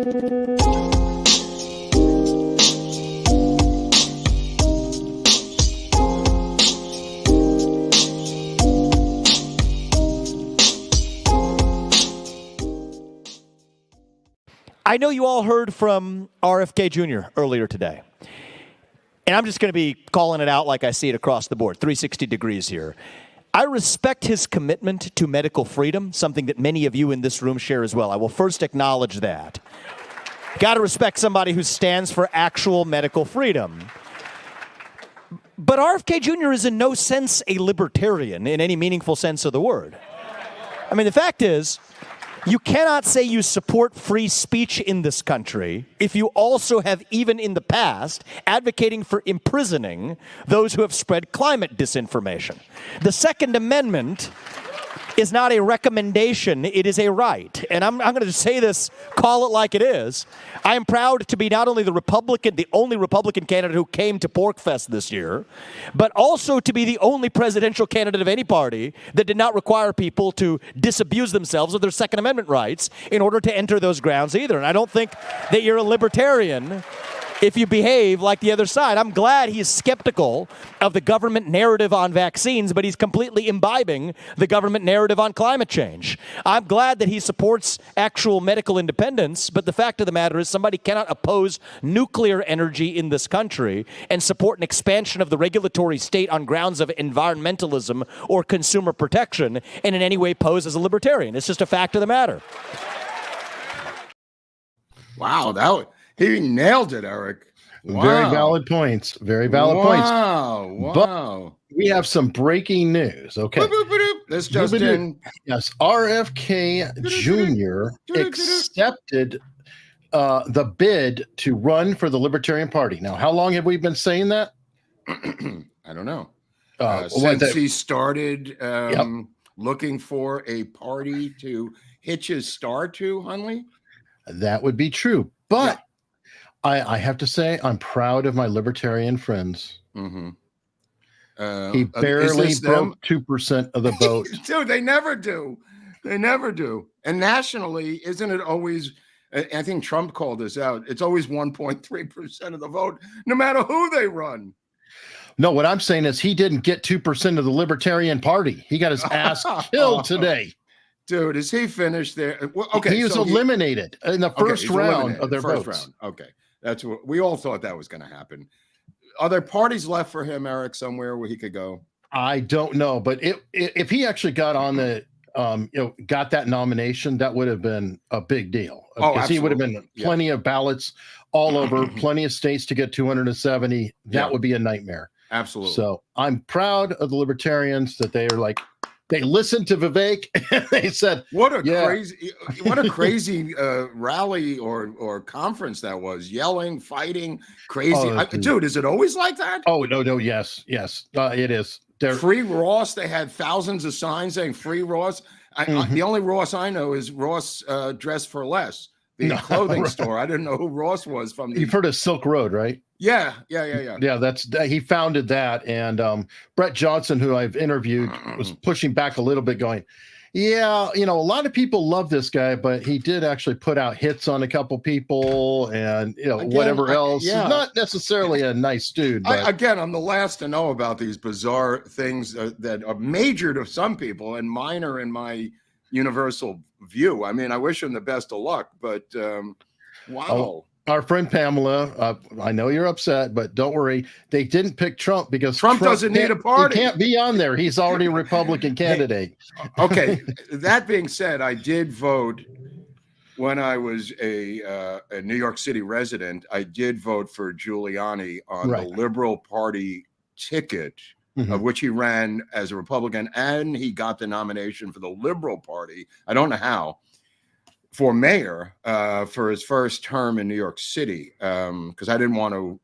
I know you all heard from RFK Jr. earlier today. And I'm just going to be calling it out like I see it across the board, 360 degrees here. I respect his commitment to medical freedom, something that many of you in this room share as well. I will first acknowledge that. Got to respect somebody who stands for actual medical freedom. But RFK Jr. is in no sense a libertarian in any meaningful sense of the word. I mean, the fact is, you cannot say you support free speech in this country if you also have, even in the past, advocating for imprisoning those who have spread climate disinformation. The Second Amendment is not a recommendation, it is a right. And I'm going to say this, call it like it is. I am proud to be not only the only Republican candidate who came to PorcFest this year, but also to be the only presidential candidate of any party that did not require people to disabuse themselves of their Second Amendment rights in order to enter those grounds either. And I don't think that you're a libertarian if you behave like the other side. I'm glad he's skeptical of the government narrative on vaccines, but he's completely imbibing the government narrative on climate change. I'm glad that he supports actual medical independence, but the fact of the matter is somebody cannot oppose nuclear energy in this country and support an expansion of the regulatory state on grounds of environmentalism or consumer protection and in any way pose as a libertarian. It's just a fact of the matter. Wow, he nailed it, Eric. Wow. Very valid points. Very valid points. Wow. But we have some breaking news, okay? This just in. Yes, RFK Jr. accepted the bid to run for the Libertarian Party. Now, how long have we been saying that? I don't know. Since he started looking for a party to hitch his star to, Hunley? That would be true. But I have to say, I'm proud of my libertarian friends. Mm-hmm. He barely broke 2% of the vote. Dude, they never do. They never do. And nationally, isn't it always, I think Trump called this out, it's always 1.3% of the vote, no matter who they run. No, what I'm saying is he didn't get 2% of the Libertarian Party. He got his ass killed today. Dude, is he finished there? Well, okay, he was eliminated in the first round of their votes. Okay, that's what we all thought that was going to happen. Are there parties left for him, Eric, somewhere where he could go? I don't know, but if he actually got on the, got that nomination, that would have been a big deal. Because he would have been plenty of ballots all over, plenty of states to get 270. That would be a nightmare. Absolutely. So I'm proud of the Libertarians that they are like, they listened to Vivek and they said, what a crazy rally or conference that was. Yelling, fighting, crazy. Dude, is it always like that? Oh, no. Yes. It is. Free Ross. They had thousands of signs saying free Ross. The only Ross I know is Ross Dress for Less, the clothing store. I didn't know who Ross was from. You've heard of Silk Road, right? Yeah. Yeah, he founded that, and Brett Johnson, who I've interviewed, was pushing back a little bit, going, "Yeah, a lot of people love this guy, but he did actually put out hits on a couple people, and whatever else. He's not necessarily a nice dude." But I'm the last to know about these bizarre things that are major to some people and minor in my universal view. I mean, I wish him the best of luck, but wow. Our friend Pamela, I know you're upset, but don't worry. They didn't pick Trump because Trump doesn't need a party. He can't be on there. He's already a Republican candidate. Okay. That being said, I did vote when I was a New York City resident. I did vote for Giuliani on the Liberal Party ticket, of which he ran as a Republican, and he got the nomination for the Liberal Party. I don't know how. For mayor for his first term in New York City, because I didn't want to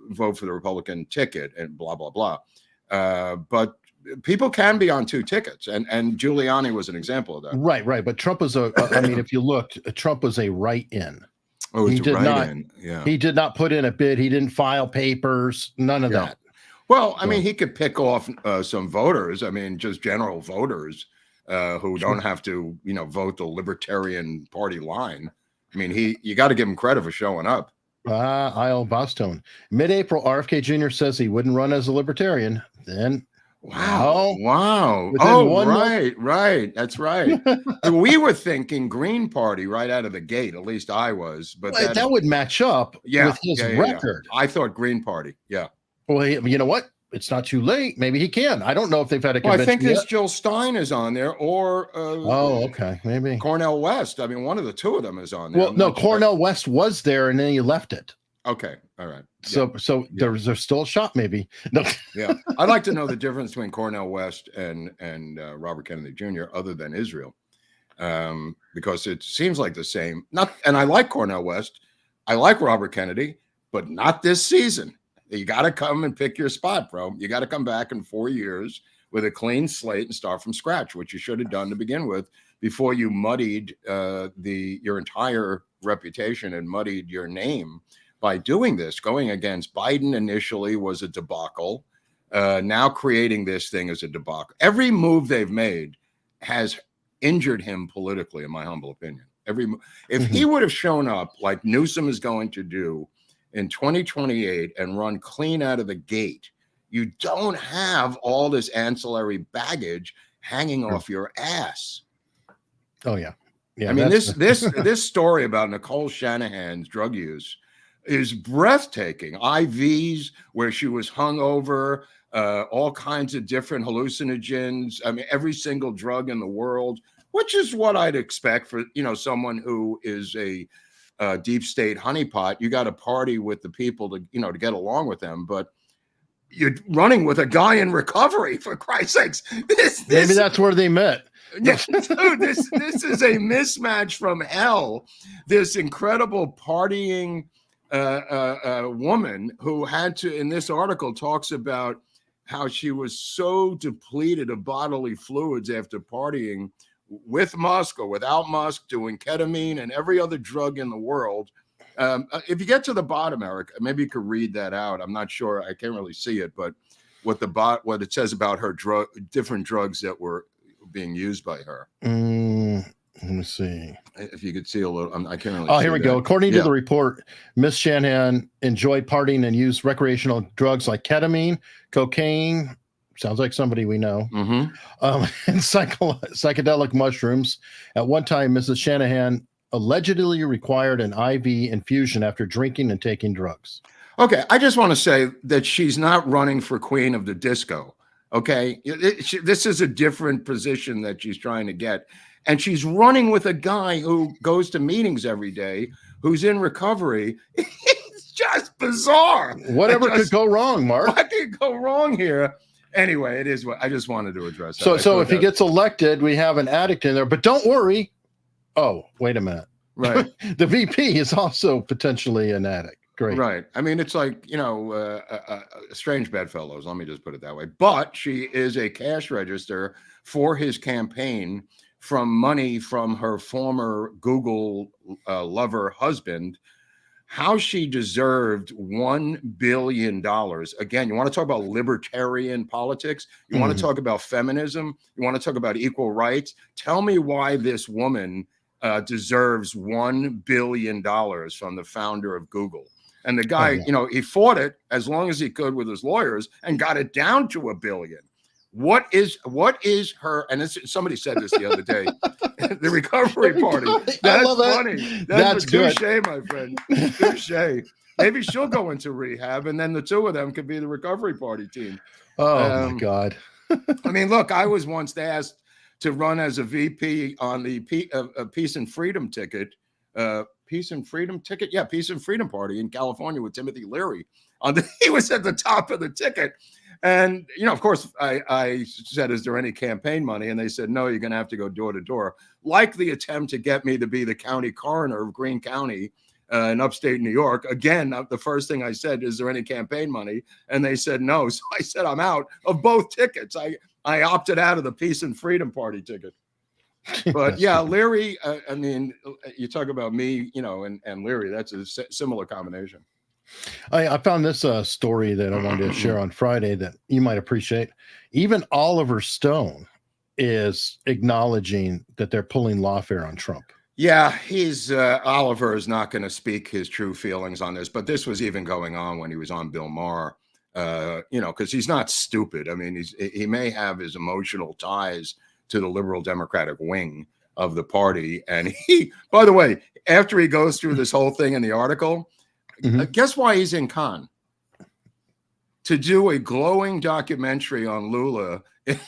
vote for the Republican ticket and blah, blah, blah. But people can be on two tickets, and Giuliani was an example of that. Right. But Trump was if you looked, Trump was a write-in. Oh, he did not. He did not put in a bid. He didn't file papers. None of that. Well, I mean, he could pick off some voters. I mean, just general voters. Who don't have to, vote the Libertarian Party line. I mean, you got to give him credit for showing up. Isle Bostone. Mid-April, RFK Jr. says he wouldn't run as a libertarian. Then, wow. Right. That's right. We were thinking Green Party right out of the gate. At least I was. But that would match up with his record. I thought Green Party. Yeah. Well, you know what? It's not too late. Maybe he can. I don't know if they've had a convention. I think this Jill Stein is on there, or okay, maybe Cornel West. I mean, one of the two of them is on there. Well, no, Cornel West was there, and then he left it. Okay, all right. So there's still a shot, maybe. No. Yeah, I'd like to know the difference between Cornel West and Robert Kennedy Jr. other than Israel, because it seems like the same. And I like Cornel West, I like Robert Kennedy, but not this season. You got to come and pick your spot, bro. You got to come back in 4 years with a clean slate and start from scratch, which you should have done to begin with before you muddied your entire reputation and muddied your name by doing this. Going against Biden initially was a debacle. Now creating this thing is a debacle. Every move they've made has injured him politically, in my humble opinion. If he would have shown up like Newsom is going to do in 2028 and run clean out of the gate, you don't have all this ancillary baggage hanging off your ass. Oh yeah. I mean, this story about Nicole Shanahan's drug use is breathtaking. IVs where she was hung over, all kinds of different hallucinogens. I mean, every single drug in the world, which is what I'd expect for, someone who is a deep state honeypot. You got to party with the people to get along with them, but you're running with a guy in recovery, for Christ's sakes. Maybe that's where they met. Yeah, dude, this is a mismatch from hell. This incredible partying woman who had to, in this article, talks about how she was so depleted of bodily fluids after partying with Musk or without Musk, doing ketamine and every other drug in the world. If you get to the bottom, Eric, maybe you could read that out. I'm not sure. I can't really see it, but what it says about her different drugs that were being used by her. Let me see. If you could see a little, I can't really. Oh, here we go. According to the report, Miss Shanahan enjoyed partying and used recreational drugs like ketamine, cocaine. Sounds like somebody we know. And psychedelic mushrooms. At one time, Mrs. Shanahan allegedly required an IV infusion after drinking and taking drugs. Okay, I just want to say that she's not running for queen of the disco. Okay, this is a different position that she's trying to get. And she's running with a guy who goes to meetings every day, who's in recovery. It's just bizarre. Whatever could go wrong, Mark? What could go wrong here? Anyway, it is what I just wanted to address. So if he gets elected, we have an addict in there. But don't worry. Oh, wait a minute. Right. The VP is also potentially an addict. Great. Right. I mean, it's like, strange bedfellows. Let me just put it that way. But she is a cash register for his campaign from money from her former Google lover husband. How she deserved $1 billion. Again, you want to talk about libertarian politics? You want to talk about feminism? You want to talk about equal rights? Tell me why this woman deserves $1 billion from the founder of Google. And the guy, he fought it as long as he could with his lawyers and got it down to $1 billion. What is her? And somebody said this the other day. The recovery party. That's funny. That's touche, my friend. Touche. Maybe she'll go into rehab, and then the two of them could be the recovery party team. Oh my God. I mean, look, I was once asked to run as a VP on the Peace and Freedom ticket. Peace and Freedom ticket? Yeah, Peace and Freedom Party in California with Timothy Leary. He was at the top of the ticket. And, of course, I said, is there any campaign money? And they said, no, you're going to have to go door to door. Like the attempt to get me to be the county coroner of Greene County in upstate New York. Again, the first thing I said, is there any campaign money? And they said, no. So I said, I'm out of both tickets. I opted out of the Peace and Freedom Party ticket. But yeah, Leary, I mean, you talk about me, and Leary, that's a similar combination. I found this story that I wanted to share on Friday that you might appreciate. Even Oliver Stone is acknowledging that they're pulling lawfare on Trump. Yeah, he's Oliver is not going to speak his true feelings on this, but this was even going on when he was on Bill Maher. Because he's not stupid. I mean, he may have his emotional ties to the liberal Democratic wing of the party. And he, by the way, after he goes through this whole thing in the article, guess why he's in Cannes? To do a glowing documentary on Lula in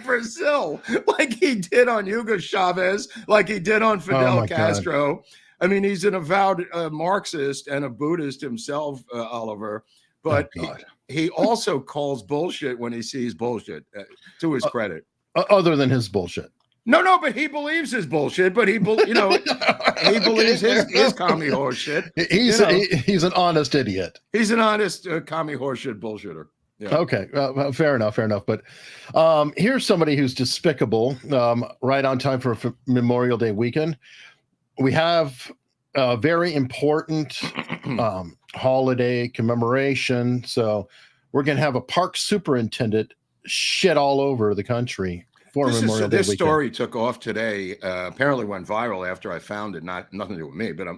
Brazil, like he did on Hugo Chavez, like he did on Fidel Castro. God. I mean, he's an avowed Marxist and a Buddhist himself, Oliver. But he also calls bullshit when he sees bullshit, to his credit. Other than his bullshit. No, but he believes his bullshit, but he believes his commie horse shit. He's an honest idiot. He's an honest commie horse shit bullshitter. Yeah. Okay, fair enough. But here's somebody who's despicable, right on time for Memorial Day weekend. We have a very important holiday commemoration. So we're going to have a park superintendent shit all over the country for Memorial Day weekend. This story took off today. Apparently went viral after I found it. Nothing to do with me, but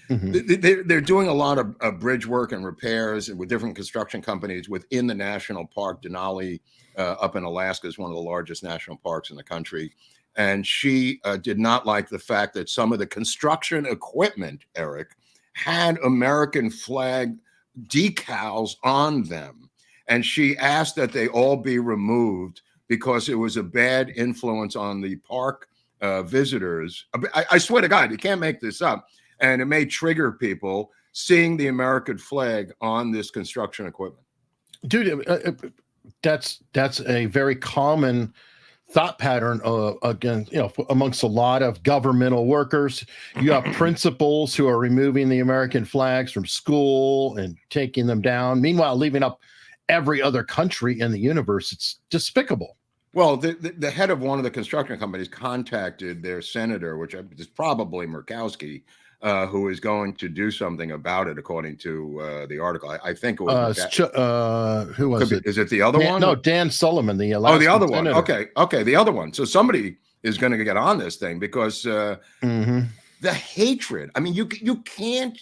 they're doing a lot of bridge work and repairs with different construction companies within the national park. Denali up in Alaska is one of the largest national parks in the country. And she did not like the fact that some of the construction equipment, Eric, had American flag decals on them. And she asked that they all be removed because it was a bad influence on the park visitors. I swear to God, you can't make this up. And it may trigger people seeing the American flag on this construction equipment. Dude, that's a very common thought pattern again, amongst a lot of governmental workers. You have principals who are removing the American flags from school and taking them down, meanwhile leaving up every other country in the universe. It's despicable. Well, the head of one of the construction companies contacted their senator, which is probably Murkowski, who is going to do something about it, according to the article. I think it was who was it? Is it the other one? No, Dan Sullivan, the Alaskan the other senator. one. Okay, the other one. So somebody is going to get on this thing because the hatred. I mean, you can't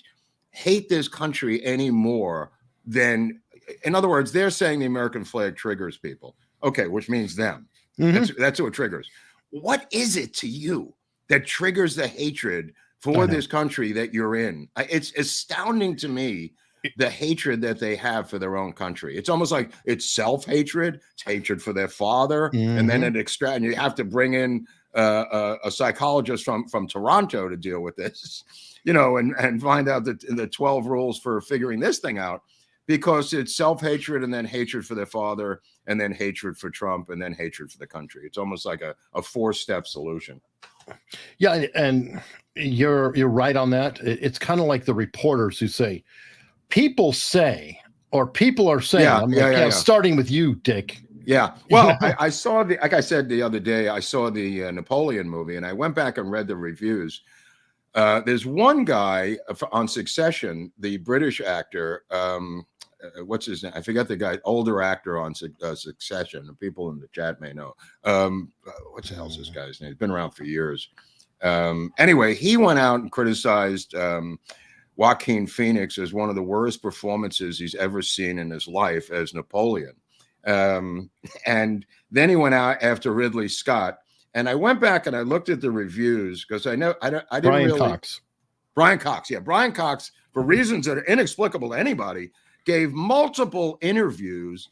hate this country any more than. In other words, they're saying the American flag triggers people. Okay, which means them. That's what triggers. What is it to you that triggers the hatred for this country that you're in? It's astounding to me, the hatred that they have for their own country. It's almost like it's self-hatred, it's hatred for their father, and then and you have to bring in a psychologist from Toronto to deal with this, and find out the 12 rules for figuring this thing out. Because it's self-hatred and then hatred for their father and then hatred for Trump and then hatred for the country. It's almost like a 4-step solution. Yeah, and you're right on that. It's kind of like the reporters who say, people say, or people are saying, starting with you, Dick. Yeah. Well, I saw like I said the other day, I saw the Napoleon movie and I went back and read the reviews. There's one guy on Succession, the British actor, what's his name? I forget the guy, older actor on Succession. The people in the chat may know. What the hell's this guy's name? He's been around for years. Anyway, he went out and criticized Joaquin Phoenix as one of the worst performances he's ever seen in his life as Napoleon. And then he went out after Ridley Scott. And I went back and I looked at the reviews because I didn't really. Brian Cox. Yeah. Brian Cox, for reasons that are inexplicable to anybody, gave multiple interviews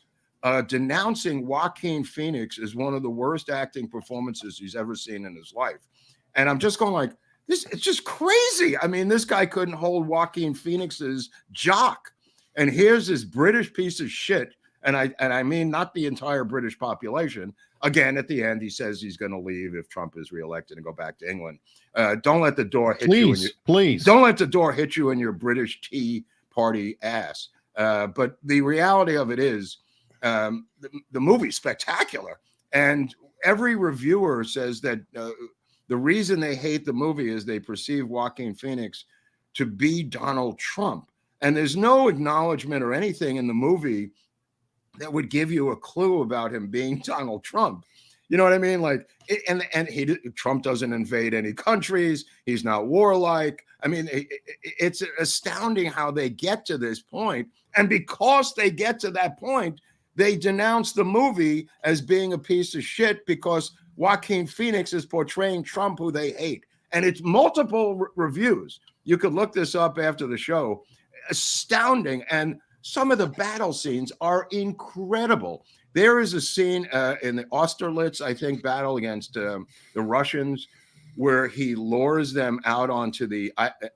denouncing Joaquin Phoenix as one of the worst acting performances he's ever seen in his life. And I'm just going like, it's just crazy. I mean, this guy couldn't hold Joaquin Phoenix's jock. And here's this British piece of shit. And I mean, not the entire British population. Again, at the end, he says he's going to leave if Trump is reelected and go back to England. Don't let the door hit you. Please. Don't let the door hit you in your British Tea Party ass. But the reality of it is the movie's spectacular. And every reviewer says that the reason they hate the movie is they perceive Joaquin Phoenix to be Donald Trump. And there's no acknowledgement or anything in the movie that would give you a clue about him being Donald Trump. You know what I mean? Like, and Trump doesn't invade any countries. He's not warlike. I mean, it's astounding how they get to this point. And because they get to that point, they denounce the movie as being a piece of shit because Joaquin Phoenix is portraying Trump, who they hate. And it's multiple reviews. You could look this up after the show. Astounding. And some of the battle scenes are incredible. There is a scene in the Austerlitz, I think, battle against the Russians, where he lures them out onto the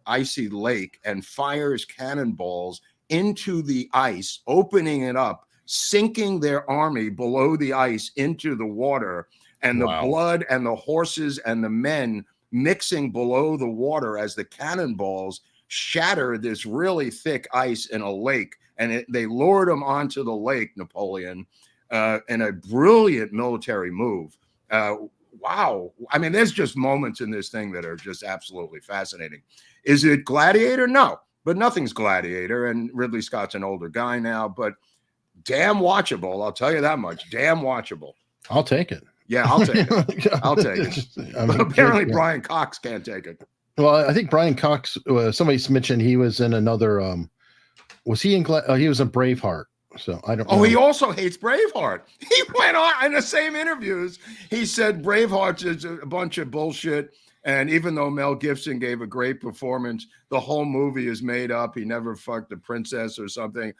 icy lake and fires cannonballs into the ice, opening it up, sinking their army below the ice into the water, and the blood and the horses and the men mixing below the water as the cannonballs shatter this really thick ice in a lake. And they lured them onto the lake, Napoleon, in a brilliant military move. Wow. I mean, there's just moments in this thing that are just absolutely fascinating. Is it Gladiator? No, but nothing's Gladiator. And Ridley Scott's an older guy now, but damn watchable. I'll tell you that much. Damn watchable. I'll take it. Yeah, I'll take it. I'll take it. I mean, apparently, Brian Cox can't take it. Well, I think Brian Cox, somebody mentioned he was in another, was he in, he was in Braveheart. So I don't know. Oh, he also hates Braveheart. He went on in the same interviews. He said Braveheart is a bunch of bullshit. And even though Mel Gibson gave a great performance, the whole movie is made up. He never fucked a princess or something.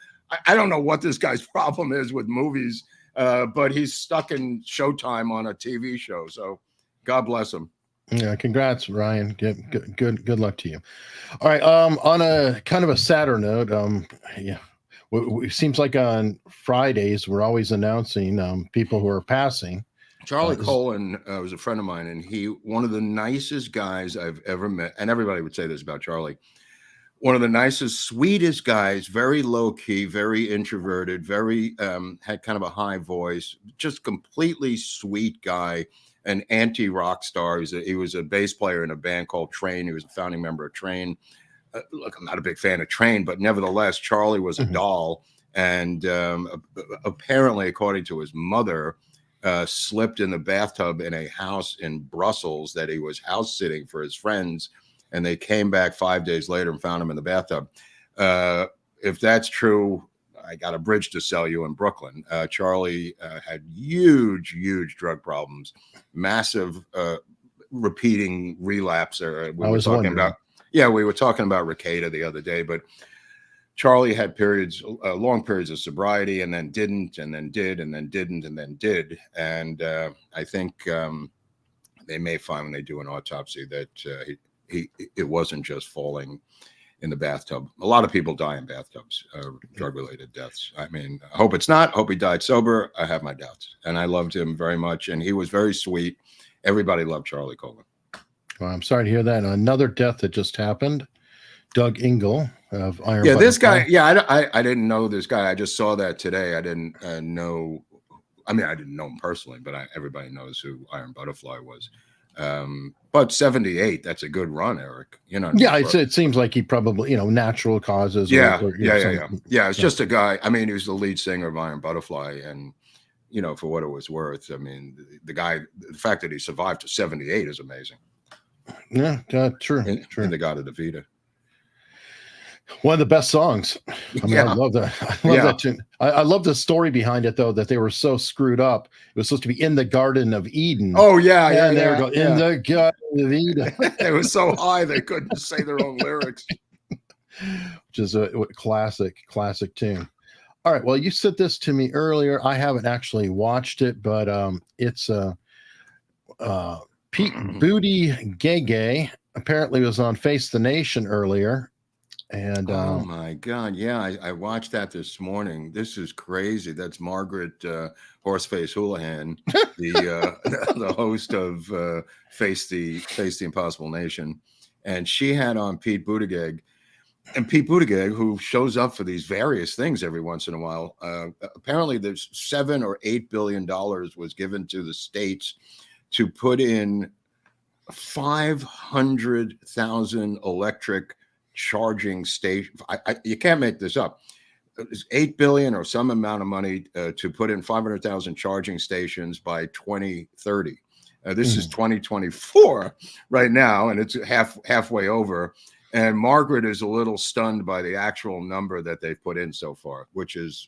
I don't know what this guy's problem is with movies, but he's stuck in Showtime on a TV show. So God bless him. Yeah, congrats, Ryan. Good luck to you. All right. On a kind of a sadder note, yeah. It seems like on Fridays we're always announcing people who are passing. Charlie Colin was a friend of mine, and one of the nicest guys I've ever met. And everybody would say this about Charlie. One of the nicest, sweetest guys, very low key, very introverted, very had kind of a high voice, just completely sweet guy, an anti-rock star. He was a bass player in a band called Train. He was a founding member of Train. Look, I'm not a big fan of Train, but nevertheless, Charlie was a doll. And apparently, according to his mother, slipped in the bathtub in a house in Brussels that he was house sitting for his friends. And they came back 5 days later and found him in the bathtub. If that's true, I got a bridge to sell you in Brooklyn. Charlie had huge drug problems, massive repeating relapse. We were talking about Ricada the other day, but Charlie had long periods of sobriety, and then didn't, and then did, and then didn't, and then did. And I think they may find when they do an autopsy that it wasn't just falling in the bathtub. A lot of people die in bathtubs, drug-related deaths. I mean, I hope it's not. Hope he died sober. I have my doubts. And I loved him very much, and he was very sweet. Everybody loved Charlie Colin. Well, I'm sorry to hear that. And another death that just happened, Doug Engel of Iron. Yeah, this guy. Yeah, I didn't know this guy. I just saw that today. I didn't know. I mean, I didn't know him personally, but everybody knows who Iron Butterfly was. But 78, that's a good run, Eric. You know. Yeah, it seems like he probably, natural causes. Yeah. It's just a guy. I mean, he was the lead singer of Iron Butterfly, and for what it was worth, I mean, the fact that he survived to 78 is amazing. Yeah, true. True. In the God of the Vita. One of the best songs. I mean, yeah. I love that. I love that tune. I love the story behind it, though, that they were so screwed up. It was supposed to be in the Garden of Eden. Oh, yeah. And they were going, in the Garden of Eden. It was so high they couldn't say their own lyrics. Which is a classic tune. All right. Well, you said this to me earlier. I haven't actually watched it, but it's Pete Buttigieg apparently was on Face the Nation earlier. And oh my God, yeah, I watched that this morning. This is crazy. That's Margaret Horseface Houlihan, the host of Face the Impossible Nation, and she had on Pete Buttigieg. And Pete Buttigieg, who shows up for these various things every once in a while, apparently there's $7 or $8 billion was given to the states to put in 500,000 electric charging station. You can't make this up. $8 billion or some amount of money to put in 500,000 charging stations by 2030. This is 2024 right now, and it's halfway over. And Margaret is a little stunned by the actual number that they've put in so far, which is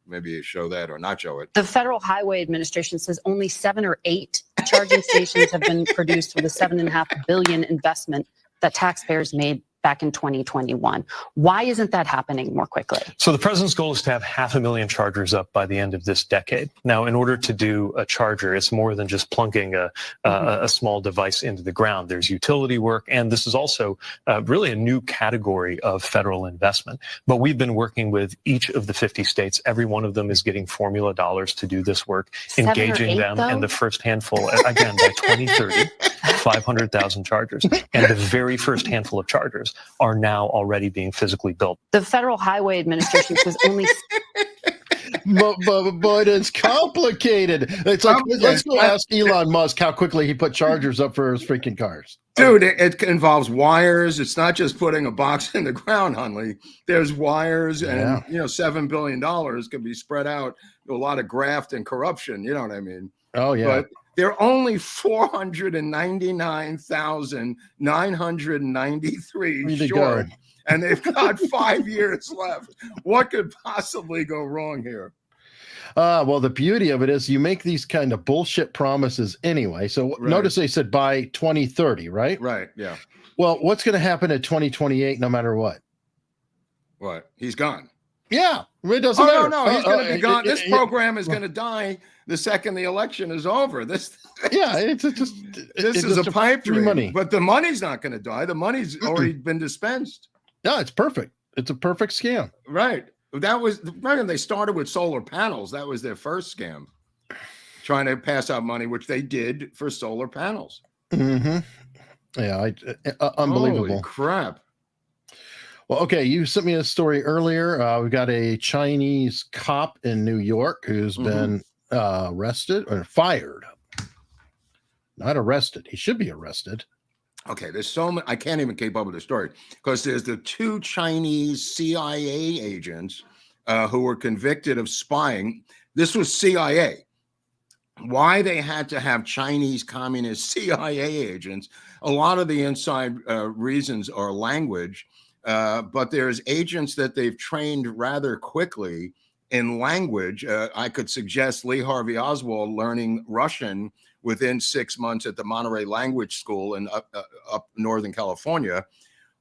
maybe you show that or not show it. The Federal Highway Administration says only 7 or 8 charging stations have been produced with a $7.5 billion investment that taxpayers made back in 2021. Why isn't that happening more quickly? So the president's goal is to have 500,000 chargers up by the end of this decade. Now, in order to do a charger, it's more than just plunking a small device into the ground. There's utility work, and this is also really a new category of federal investment. But we've been working with each of the 50 states. Every one of them is getting formula dollars to do this work, engaging them, and the first handful, again, by 2030, 500,000 chargers. And the very first handful of chargers are now already being physically built. The Federal Highway Administration says only... But it's complicated. It's like, let's go ask Elon Musk how quickly he put chargers up for his freaking cars. Dude, it involves wires. It's not just putting a box in the ground, Hunley. There's wires, and $7 billion could be spread out to a lot of graft and corruption. You know what I mean? Oh yeah. But they're only 499,993 short, and they've got 5 years left. What could possibly go wrong here? Well, the beauty of it is you make these kind of bullshit promises anyway. So notice they said by 2030, right? Right, yeah. Well, what's going to happen at 2028 no matter what? What? He's gone. Yeah, it doesn't matter. No, he's going to be gone. This program is going to die the second the election is over. This is a pipe dream. Money. But the money's not going to die. The money's already been dispensed. No, it's perfect. It's a perfect scam. Right. That was they started with solar panels. That was their first scam, trying to pass out money, which they did for solar panels. Mm-hmm. Yeah, unbelievable. Holy crap. Well, okay, you sent me a story earlier. We got a Chinese cop in New York who's been arrested or fired. Not arrested. He should be arrested. Okay, there's so many. I can't even keep up with the story because there's the 2 Chinese CIA agents who were convicted of spying. This was CIA. Why they had to have Chinese communist CIA agents, a lot of the inside reasons are language. But there's agents that they've trained rather quickly in language. I could suggest Lee Harvey Oswald learning Russian within 6 months at the Monterey Language School in up Northern California.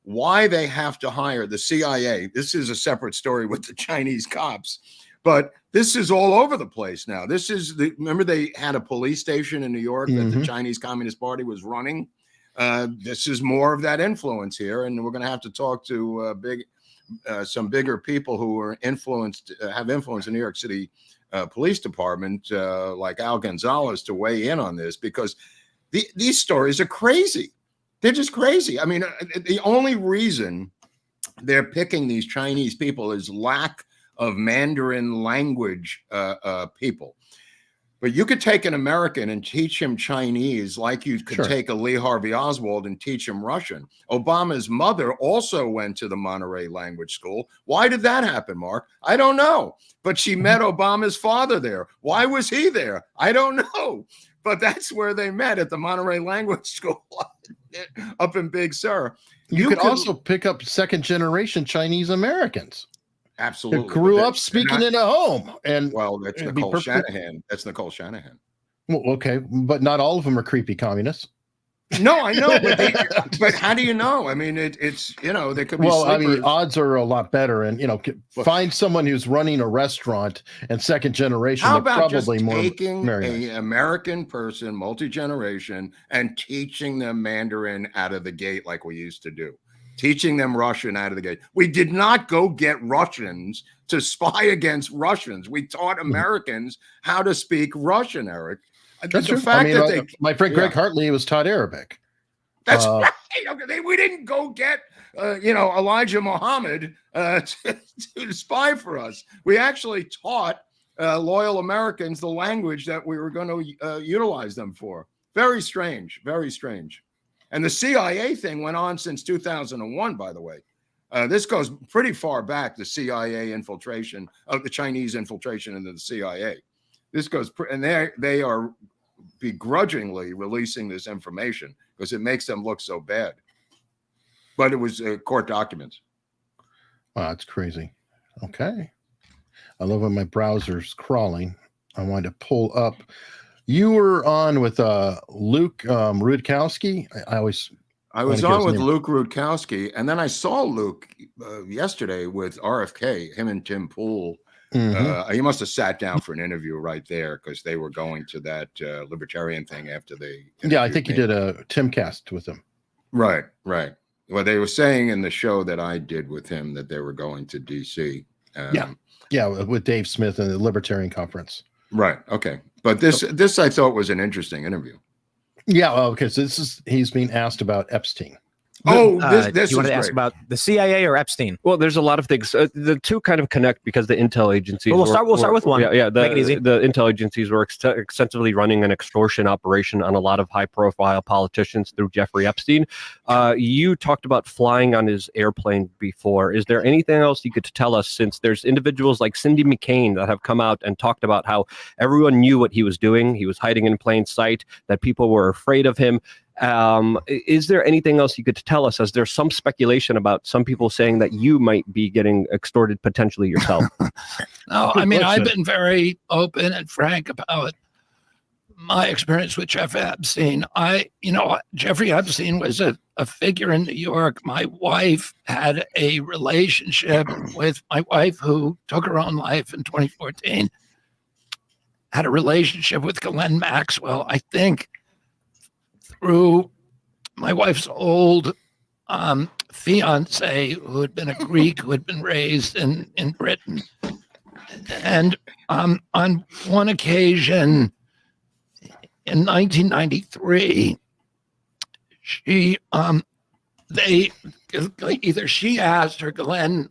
Why they have to hire the CIA, this is a separate story with the Chinese cops, but this is all over the place now. This is remember they had a police station in New York that the Chinese Communist Party was running? This is more of that influence here, and we're going to have to talk to some bigger people who are have influence in New York City Police Department, like Al Gonzalez, to weigh in on this, because these stories are crazy. They're just crazy. I mean, the only reason they're picking these Chinese people is lack of Mandarin language people. But you could take an American and teach him Chinese like you could take a Lee Harvey Oswald and teach him Russian. Obama's mother also went to the Monterey Language School. Why did that happen, Mark? I don't know. But she met Obama's father there. Why was he there? I don't know. But that's where they met, at the Monterey Language School up in Big Sur. You could also pick up second-generation Chinese Americans. Absolutely. Who grew up speaking in a home. And well, that's Nicole Shanahan. That's Nicole Shanahan. Well, okay, but not all of them are creepy communists. No, I know, but how do you know? I mean, it's they could be. Well, sleepers. I mean, odds are a lot better, and find someone who's running a restaurant and second generation. How about probably just more taking an American person, multi-generation, and teaching them Mandarin out of the gate like we used to do? Teaching them Russian out of the gate. We did not go get Russians to spy against Russians. We taught Americans how to speak Russian, Eric. That's true. My friend Greg Hartley was taught Arabic. That's right. Okay, we didn't go get Elijah Muhammad to spy for us. We actually taught loyal Americans the language that we were going to utilize them for. Very strange. Very strange. And the CIA thing went on since 2001, by the way. This goes pretty far back, the CIA infiltration of the Chinese infiltration into the CIA. This goes, and they are begrudgingly releasing this information because it makes them look so bad. But it was court documents. Wow, that's crazy. Okay. I love when my browser's crawling. I wanted to pull up. You were on with Luke Rudkowski. I was on with Luke Rudkowski, and then I saw Luke yesterday with RFK, him and Tim Pool. He must have sat down for an interview right there because they were going to that libertarian thing after they. Yeah, I think you did a Timcast with him. Right. Well, they were saying in the show that I did with him that they were going to DC. Yeah, with Dave Smith and the Libertarian Conference. Right. Okay. But this I thought was an interesting interview. Yeah. Okay. So he's being asked about Epstein. Oh, this you wanted to ask about the CIA or Epstein? Well, there's a lot of things. The two kind of connect because the intel agencies. Well, we'll start with one. Yeah. Make it easy. The intel agencies were extensively running an extortion operation on a lot of high-profile politicians through Jeffrey Epstein. You talked about flying on his airplane before. Is there anything else you could tell us? Since there's individuals like Cindy McCain that have come out and talked about how everyone knew what he was doing. He was hiding in plain sight. That people were afraid of him. Is there anything else you could tell us, as there's some speculation about some people saying that you might be getting extorted potentially yourself? No, I mean, I've been very open and frank about my experience with Jeffrey Epstein. Jeffrey Epstein was a figure in New York. My wife had a relationship with my wife who took her own life in 2014, had a relationship with Ghislaine Maxwell, I think, through my wife's old fiance, who had been a Greek who had been raised in Britain. And on one occasion in 1993, either she asked or Glenn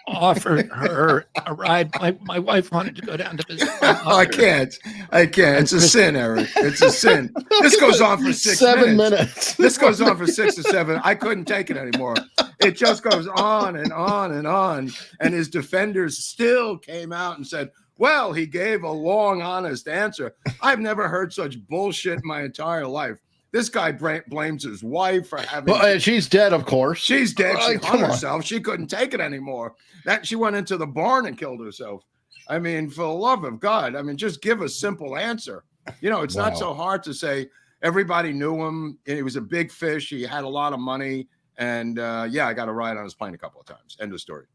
offered her a ride. My wife wanted to go down to visit. I can't. It's a sin, Eric. It's a sin. This goes on for 7 minutes. This goes on for 6 to 7. I couldn't take it anymore. It just goes on and on and on. And his defenders still came out and said, well, he gave a long, honest answer. I've never heard such bullshit in my entire life. This guy blames his wife for having. Well, she's dead, of course. She's dead. She hung herself. She couldn't take it anymore. She went into the barn and killed herself. I mean, for the love of God, just give a simple answer. It's not so hard to say. Everybody knew him. He was a big fish. He had a lot of money. And I got a ride on his plane a couple of times. End of story.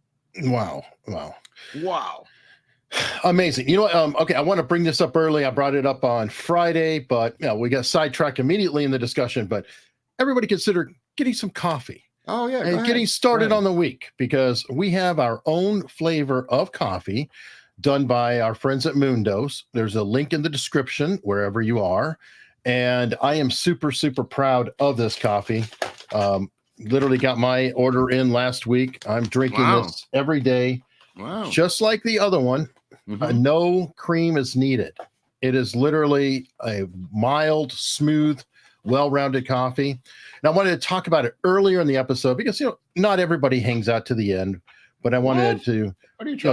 Wow. Amazing. Okay, I want to bring this up early. I brought it up on Friday, but we got sidetracked immediately in the discussion. But everybody consider getting some coffee. Oh, yeah. And getting started on the week, because we have our own flavor of coffee done by our friends at Mundos. There's a link in the description wherever you are. And I am super, super proud of this coffee. Literally got my order in last week. I'm drinking this every day. Wow. Just like the other one. No cream is needed. It is literally a mild, smooth, well-rounded coffee. And I wanted to talk about it earlier in the episode because, not everybody hangs out to the end. But I wanted to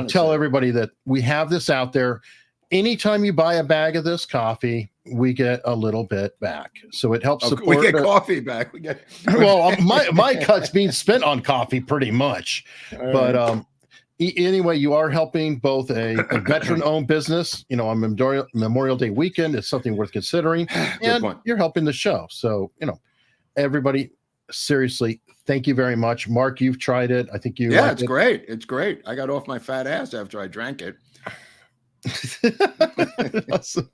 tell everybody that we have this out there. Anytime you buy a bag of this coffee, we get a little bit back. So it helps support. We get coffee back. Well, my cut's being spent on coffee pretty much. But anyway, you are helping both a veteran-owned business, on Memorial Day weekend. It's something worth considering. And you're helping the show. So, everybody, seriously, thank you very much. Mark, you've tried it. I think you it's great. It's great. I got off my fat ass after I drank it. Awesome.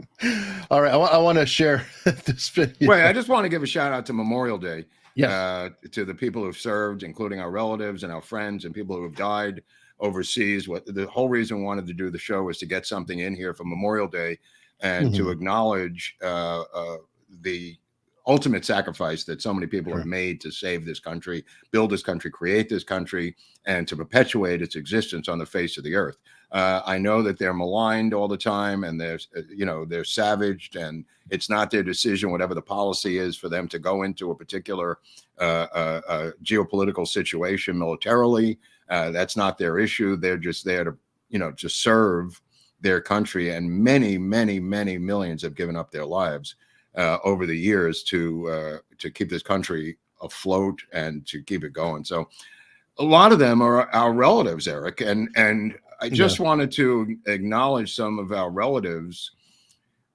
All right. I want to share this video. Wait, I just want to give a shout out to Memorial Day. Yes. To the people who've served, including our relatives and our friends and people who have died overseas. The whole reason we wanted to do the show was to get something in here for Memorial Day and to acknowledge the ultimate sacrifice that so many people have made to save this country, build this country, create this country, and to perpetuate its existence on the face of the earth. I know that they're maligned all the time, and they're savaged, and it's not their decision, whatever the policy is, for them to go into a particular geopolitical situation militarily. That's not their issue. They're just there to serve their country, and many, many, many millions have given up their lives over the years to keep this country afloat and to keep it going. So a lot of them are our relatives, Eric, and I just wanted to acknowledge some of our relatives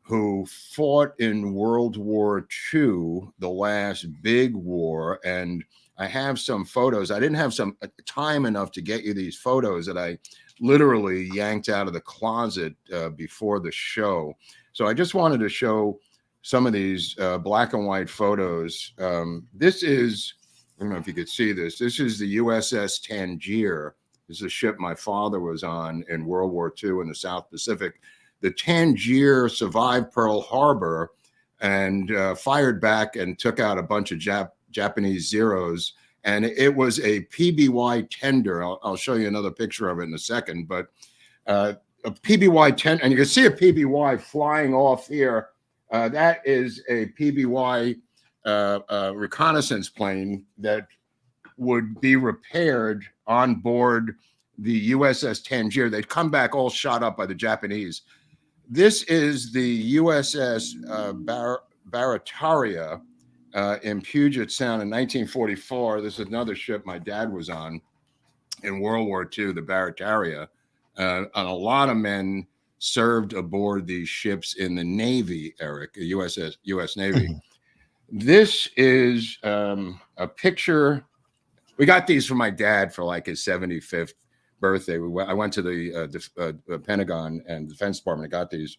who fought in World War II, the last big war. And I have some photos. I didn't have some time enough to get you these photos that I literally yanked out of the closet before the show. So I just wanted to show some of these black and white photos. This is, I don't know if you could see this. This is the USS Tangier. This is a ship my father was on in World War II in the South Pacific. The Tangier survived Pearl Harbor and fired back and took out a bunch of Japanese Zeros. And it was a PBY tender. I'll show you another picture of it in a second. But a PBY tender, and you can see a PBY flying off here. That is a PBY reconnaissance plane that would be repaired on board the USS Tangier. They'd come back all shot up by the Japanese. This is the USS Barataria in Puget Sound in 1944. This is another ship my dad was on in World War II, the Barataria. And a lot of men served aboard these ships in the Navy, Eric, the U.S. Navy. This is a picture. We got these from my dad for like his 75th birthday. I went to the Pentagon and Defense Department. I got these.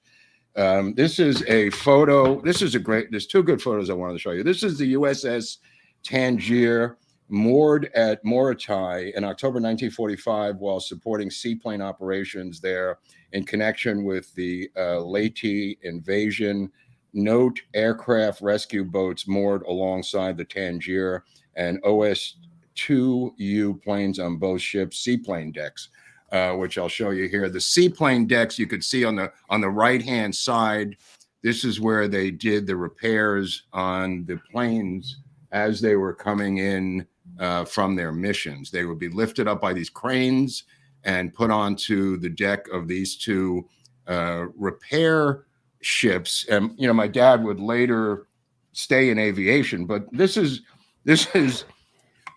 This is a photo. There's two good photos I wanted to show you. This is the USS Tangier, moored at Morotai in October 1945 while supporting seaplane operations there in connection with the Leyte invasion. Note aircraft rescue boats moored alongside the Tangier and OS-2U planes on both ships' seaplane decks, which I'll show you here. The seaplane decks you could see on the right-hand side. This is where they did the repairs on the planes as they were coming in from their missions. They would be lifted up by these cranes and put onto the deck of these two repair ships. And my dad would later stay in aviation, but this is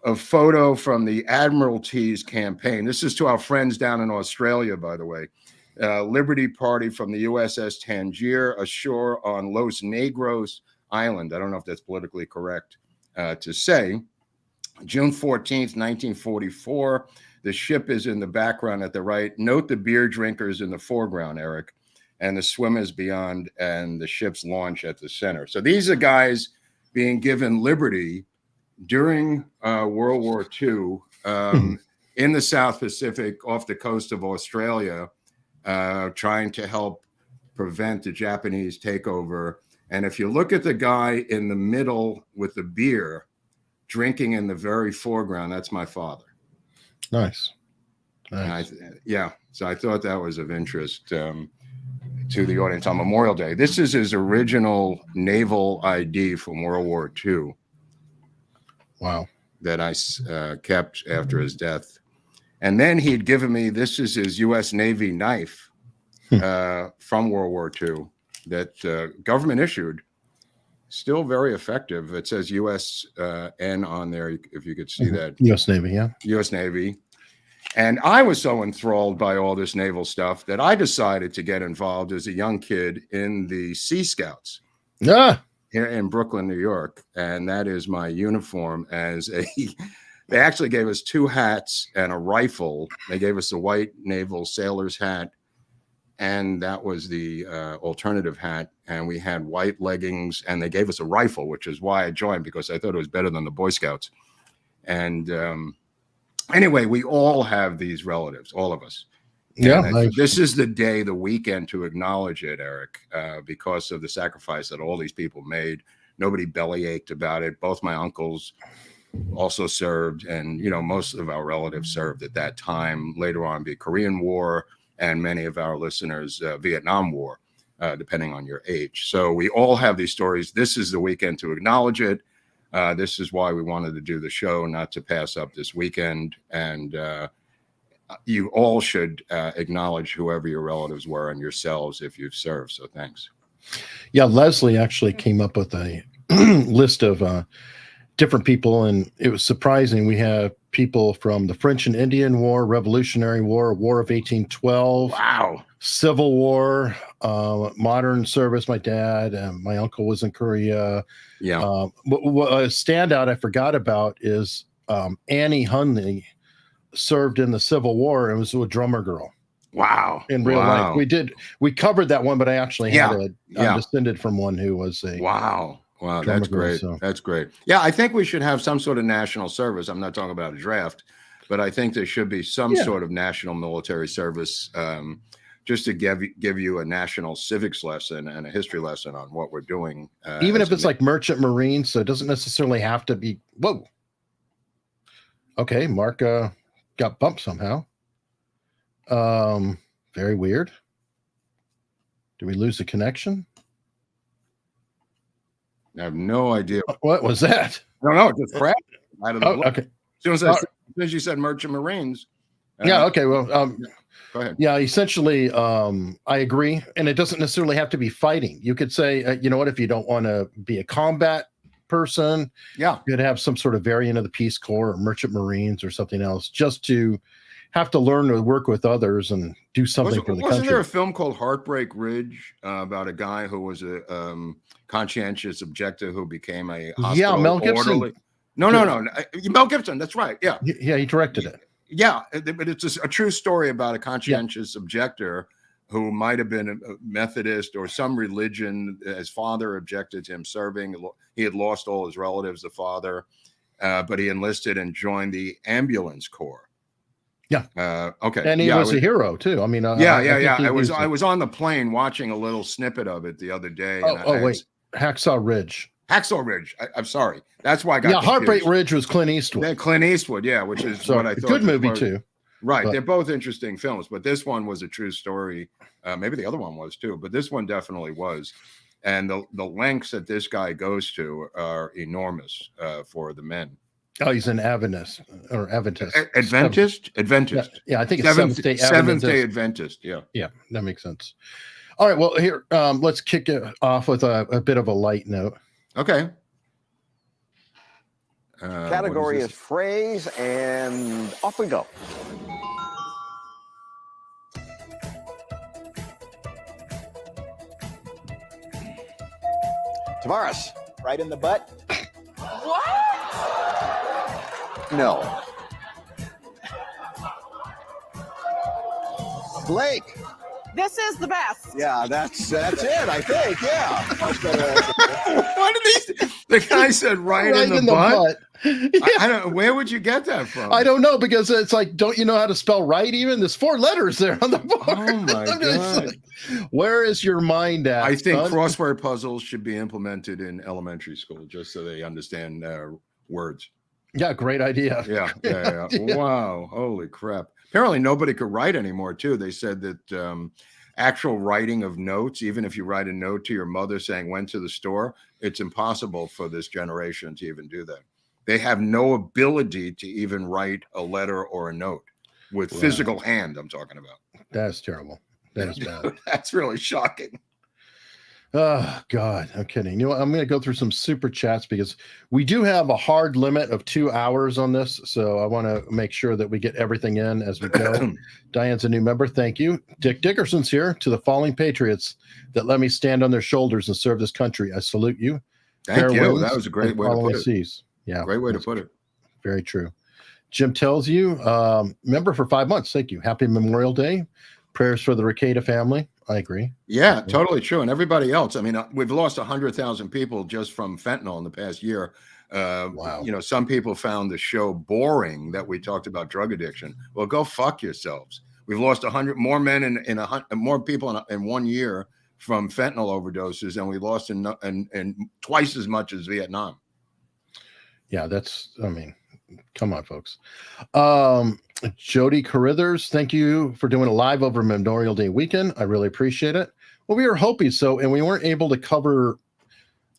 a photo from the Admiralty's campaign. This is to our friends down in Australia, by the way. Liberty Party from the USS Tangier ashore on Los Negros Island. I don't know if that's politically correct to say. June 14th, 1944. The ship is in the background at the right. Note the beer drinkers in the foreground, Eric, and the swimmers beyond, and the ship's launch at the center. So these are guys being given liberty during World War II in the South Pacific off the coast of Australia, trying to help prevent the Japanese takeover. And if you look at the guy in the middle with the beer, drinking in the very foreground, that's my father. Nice. So I thought that was of interest to the audience on Memorial Day. This is his original naval ID from World War II. Wow. That I kept after his death. And then he'd given me, this is his U.S. Navy knife from World War II that government issued. Still very effective. It says U.S.N on there, if you could see that. U.S. Navy, yeah. U.S. Navy. And I was so enthralled by all this naval stuff that I decided to get involved as a young kid in the Sea Scouts here in Brooklyn, New York. And that is my uniform they actually gave us 2 hats and a rifle. They gave us a white naval sailor's hat, and that was the alternative hat. And we had white leggings, and they gave us a rifle, which is why I joined, because I thought it was better than the Boy Scouts. And anyway, we all have these relatives, all of us. Yeah. This is the day, the weekend to acknowledge it, Eric, because of the sacrifice that all these people made, Nobody bellyached about it. Both my uncles also served, and most of our relatives served at that time. Later on, the Korean War, and many of our listeners, Vietnam War, depending on your age. So we all have these stories. This is the weekend to acknowledge it. This is why we wanted to do the show, not to pass up this weekend. And you all should acknowledge whoever your relatives were and yourselves if you've served. So thanks. Yeah, Leslie actually came up with a list of different people, and it was surprising. We have people from the French and Indian War, Revolutionary War, War of 1812. Wow. Civil War, modern service. My dad and my uncle was in Korea. Yeah. What a standout I forgot about is Annie Hunley served in the Civil War and was a drummer girl. Wow. In real life. We covered that one, but I actually had descended from one who was a Wow, that's great. That's great. Yeah, I think we should have some sort of national service. I'm not talking about a draft, but I think there should be some sort of national military service, just to give you a national civics lesson and a history lesson on what we're doing. Even if it's like merchant marines, so it doesn't necessarily have to be. Whoa. Okay, Mark got bumped somehow. Very weird. Did we lose the connection? I have no idea. What was that? No, just crap out of the blue. Okay. As soon as you said merchant marines. Yeah. Okay. Well, go ahead. Yeah. Essentially, I agree, and it doesn't necessarily have to be fighting. You could say, you know what, if you don't want to be a combat person, you could have some sort of variant of the Peace Corps or merchant marines or something else, just to have to learn to work with others and do something for the country. Wasn't there a film called Heartbreak Ridge about a guy who was a conscientious objector who became a hospital Mel Gibson. orderly? No. Mel Gibson. That's right. Yeah. Yeah, he directed it. Yeah, but it's a true story about a conscientious objector who might have been a Methodist or some religion. His father objected to him serving. He had lost all his relatives, the father, but he enlisted and joined the ambulance corps. Yeah. Okay. And he was a hero too. I mean, I was on the plane watching a little snippet of it the other day. Wait, Hacksaw Ridge. I'm sorry. That's why I got Heartbreak Ridge was Clint Eastwood. Yeah, Clint Eastwood, which is what I thought. Good movie too. Right. They're both interesting films, but this one was a true story. Maybe the other one was too, but this one definitely was. And the lengths that this guy goes to are enormous for the men. Oh, he's an Adventist or Adventist. Adventist. Yeah, I think it's Seventh-day Adventist. Yeah. Yeah, that makes sense. All right, well, here, let's kick it off with a bit of a light note. Okay. Category is phrase, and off we go. Tavares. Right in the butt. What? No. Blake. This is the best. Yeah, that's it, I think. Yeah. What are these? The guy said right in the butt. Yeah. I don't. Where would you get that from? I don't know, because it's like, don't you know how to spell right? Even there's 4 letters there on the board. Oh my god! Like, where is your mind at? I think crossword puzzles should be implemented in elementary school, just so they understand words. Yeah, great idea. Yeah. Wow, holy crap! Apparently, nobody could write anymore. Too. They said that actual writing of notes, even if you write a note to your mother saying "went to the store," it's impossible for this generation to even do that. They have no ability to even write a letter or a note with physical hand. I'm talking about. That's terrible. That is bad. That's really shocking. Oh God, I'm kidding. You know what? I'm going to go through some super chats because we do have a hard limit of 2 hours on this. So I want to make sure that we get everything in as we go. Diane's a new member. Thank you. Dick Dickerson's here. To the falling patriots that let me stand on their shoulders and serve this country, I salute you. Thank you. That was a great way to put it. Seas. Yeah, great way to put it. Very true. Jim tells you, member for 5 months. Thank you. Happy Memorial Day. Prayers for the Ricada family. I agree. Yeah, totally true. And everybody else. I mean, we've lost 100,000 people just from fentanyl in the past year. Wow. You know, some people found the show boring that we talked about drug addiction. Well, go fuck yourselves. We've lost 100 more men more people in 1 year from fentanyl overdoses, and we lost in twice as much as Vietnam. Yeah, come on, folks. Jody Carithers, thank you for doing a live over Memorial Day weekend. I really appreciate it. Well, we were hoping so, and we weren't able to cover.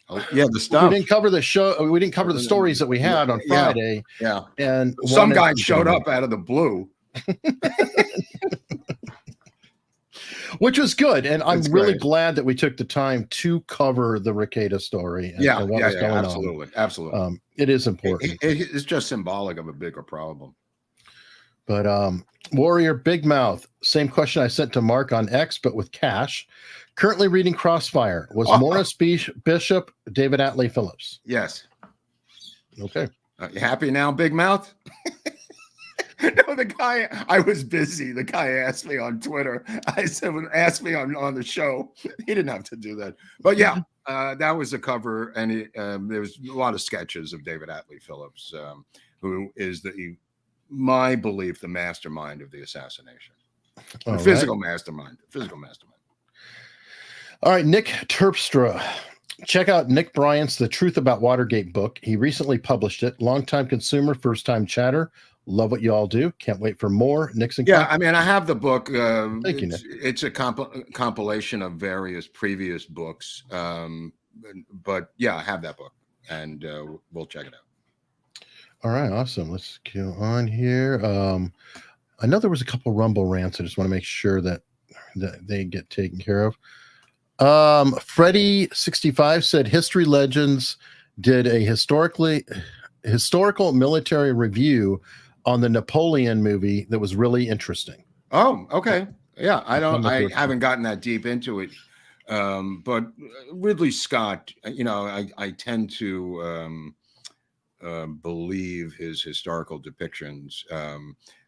The stuff. We didn't cover the show. We didn't cover the stories that we had on Friday. Yeah. And some guy showed up out of the blue. Which was good. And I'm really glad that we took the time to cover the Ricada story. And, and what was going absolutely. on. Absolutely. It is important. It's just symbolic of a bigger problem. But Warrior Big Mouth, same question I sent to Mark on X, but with cash. Currently reading Crossfire. Was Morris Bishop David Atlee Phillips? Yes. Okay. You happy now, Big Mouth? No, the guy, I was busy. The guy asked me on Twitter. I said, ask me on the show. He didn't have to do that. But yeah, that was a cover. And there was a lot of sketches of David Atlee Phillips, who is my belief, the mastermind of the assassination. Physical mastermind. All right, Nick Terpstra. Check out Nick Bryant's The Truth About Watergate book. He recently published it. Longtime consumer, first-time chatter. Love what you all do. Can't wait for more. Nixon. Yeah, I mean, I have the book. Thank you, Nick. It's a compilation of various previous books. But yeah, I have that book, and we'll check it out. All right, awesome. Let's go on here. I know there was a couple Rumble rants. I just want to make sure that they get taken care of. Freddie65 said History Legends did a historical military review on the Napoleon movie that was really interesting. Oh, okay. Yeah, I haven't gotten that deep into it. But Ridley Scott, I tend to believe his historical depictions.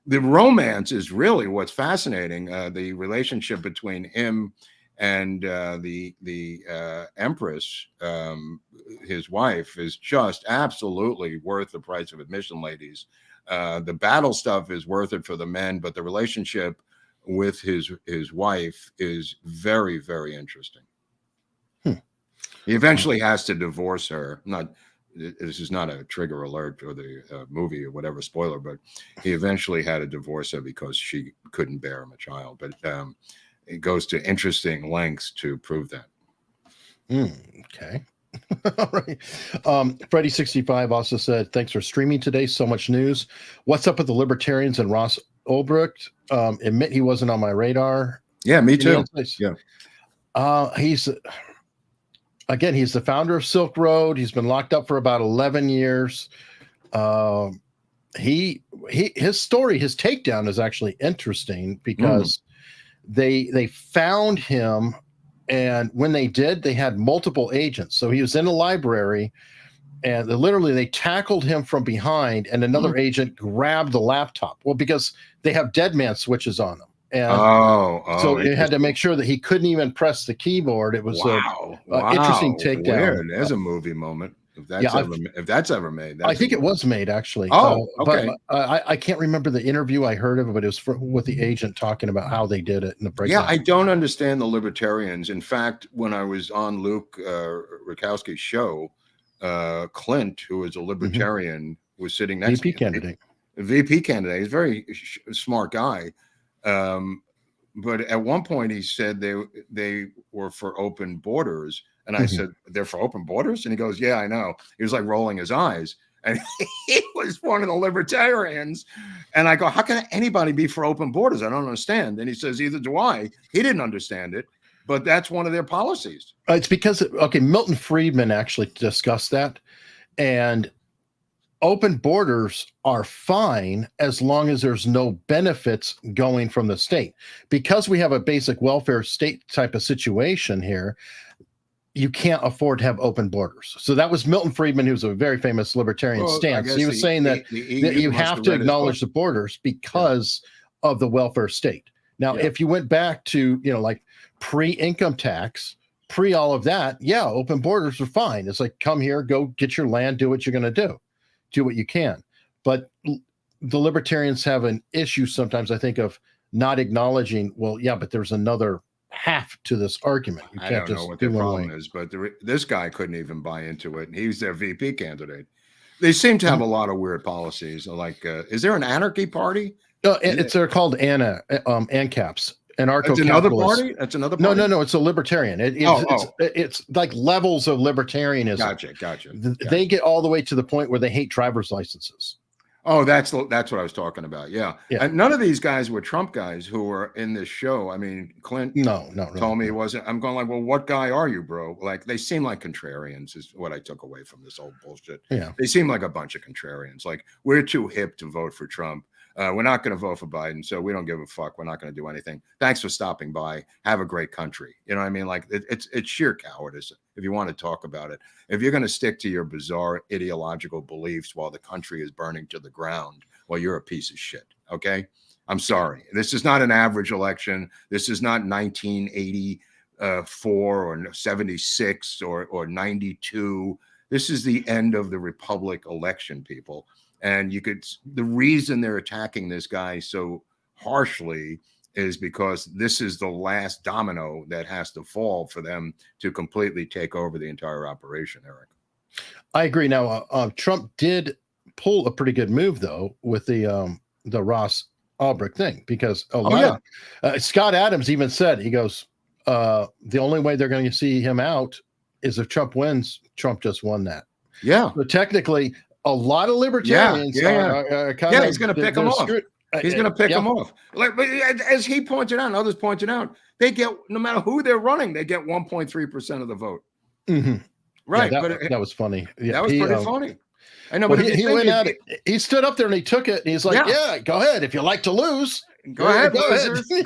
The romance is really what's fascinating. The relationship between him and the Empress, his wife, is just absolutely worth the price of admission, ladies. The battle stuff is worth it for the men, but the relationship with his wife is very, very interesting. He eventually has to divorce her. This is not a trigger alert or the movie or whatever spoiler, but he eventually had to divorce her because she couldn't bear him a child. But it goes to interesting lengths to prove that. Okay. All right. Freddie65 also said, thanks for streaming today. So much news. What's up with the libertarians and Ross Ulbricht? Admit he wasn't on my radar. Yeah, me too. Yeah. He's the founder of Silk Road. He's been locked up for about 11 years. His story, his takedown is actually interesting because they found him, and when they did, they had multiple agents. So he was in a library, and they tackled him from behind, and another agent grabbed the laptop. Well, because they have dead man switches on them. And so they had to make sure that he couldn't even press the keyboard. It was interesting takedown. Weird. There's a movie moment. If that's ever made. I think it was made, actually. Okay. But I can't remember the interview I heard of it, but it was with the agent talking about how they did it in the breakdown. Yeah, I don't understand the libertarians. In fact, when I was on Luke Rukowski's show, Clint, who is a libertarian, was sitting next to me. VP candidate. He's a very smart guy. But at one point he said they were for open borders. And I said, they're for open borders? And he goes, yeah, I know. He was like rolling his eyes. And he was one of the libertarians. And I go, how can anybody be for open borders? I don't understand. And he says, either do I. He didn't understand it, but that's one of their policies. It's because, Milton Friedman actually discussed that. And open borders are fine as long as there's no benefits going from the state. Because we have a basic welfare state type of situation here, you can't afford to have open borders. So that was Milton Friedman, who's a very famous libertarian stance. He was saying that you have to acknowledge the borders because of the welfare state. Now, if you went back to, like pre-income tax, pre all of that, open borders are fine. It's like, come here, go get your land, do what you're going to do what you can. But the libertarians have an issue sometimes, I think, of not acknowledging, but there's another half to this argument. You I can't don't know just what do their one problem way. is, but this guy couldn't even buy into it, and he's their VP candidate. They seem to have a lot of weird policies. Like, is there an anarchy party? No, they're called ANCAPs. That's another party? That's another party? No, it's a libertarian. It's like levels of libertarianism. Gotcha. They get all the way to the point where they hate driver's licenses. Oh, that's what I was talking about. Yeah. And none of these guys were Trump guys who were in this show. I mean, Clint told me it wasn't. I'm going like, well, what guy are you, bro? Like, they seem like contrarians is what I took away from this whole bullshit. Yeah. They seem like a bunch of contrarians. Like, we're too hip to vote for Trump. We're not going to vote for Biden, so we don't give a fuck. We're not going to do anything. Thanks for stopping by. Have a great country. You know what I mean? Like, it's sheer cowardice if you want to talk about it. If you're going to stick to your bizarre ideological beliefs while the country is burning to the ground, well, you're a piece of shit. Okay? I'm sorry. This is not an average election. This is not 1984 or 76 or 92. This is the end of the Republic election, people. And the reason they're attacking this guy so harshly is because this is the last domino that has to fall for them to completely take over the entire operation, Eric. I agree. Now, Trump did pull a pretty good move, though, with the Ross Ulbricht thing, because Scott Adams even said, he goes, the only way they're going to see him out is if Trump wins. Trump just won that. Yeah. So technically, a lot of libertarians are kind of, he's going to pick them off. He's going to pick them off. Like, as he pointed out, and others pointed out, they get, no matter who they're running, they get 1.3% of the vote. Mm-hmm. Right. That was funny. Yeah, that was pretty funny. I know, but but he went at it. He stood up there and he took it, and he's like, "Yeah, go ahead. If you like to lose, go ahead. Go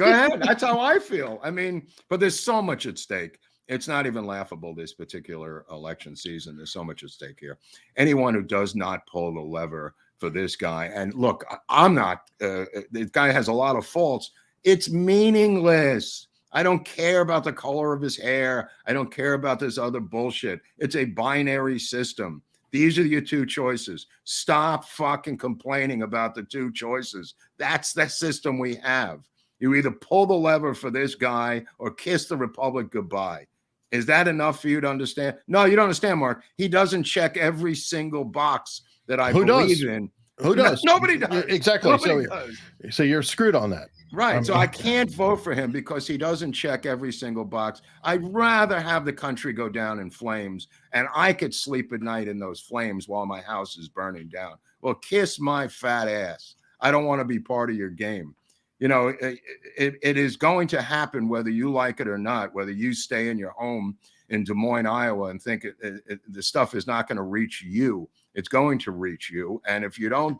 ahead. That's how I feel. I mean, but there's so much at stake. It's not even laughable, this particular election season. There's so much at stake here. Anyone who does not pull the lever for this guy, and look, I'm not, the guy has a lot of faults. It's meaningless. I don't care about the color of his hair. I don't care about this other bullshit. It's a binary system. These are your two choices. Stop fucking complaining about the two choices. That's the system we have. You either pull the lever for this guy or kiss the republic goodbye. Is that enough for you to understand? No, you don't understand, Mark. He doesn't check every single box that I believe in. Who does? Nobody does. Exactly. Nobody does. So you're screwed on that. Right. So I can't vote for him because he doesn't check every single box. I'd rather have the country go down in flames, and I could sleep at night in those flames while my house is burning down. Well, kiss my fat ass. I don't want to be part of your game. You know, it is going to happen whether you like it or not, whether you stay in your home in Des Moines, Iowa, and think the stuff is not going to reach you. It's going to reach you. And if you don't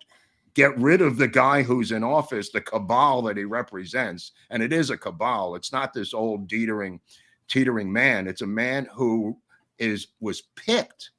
get rid of the guy who's in office, the cabal that he represents, and it is a cabal, it's not this old teetering man. It's a man who was picked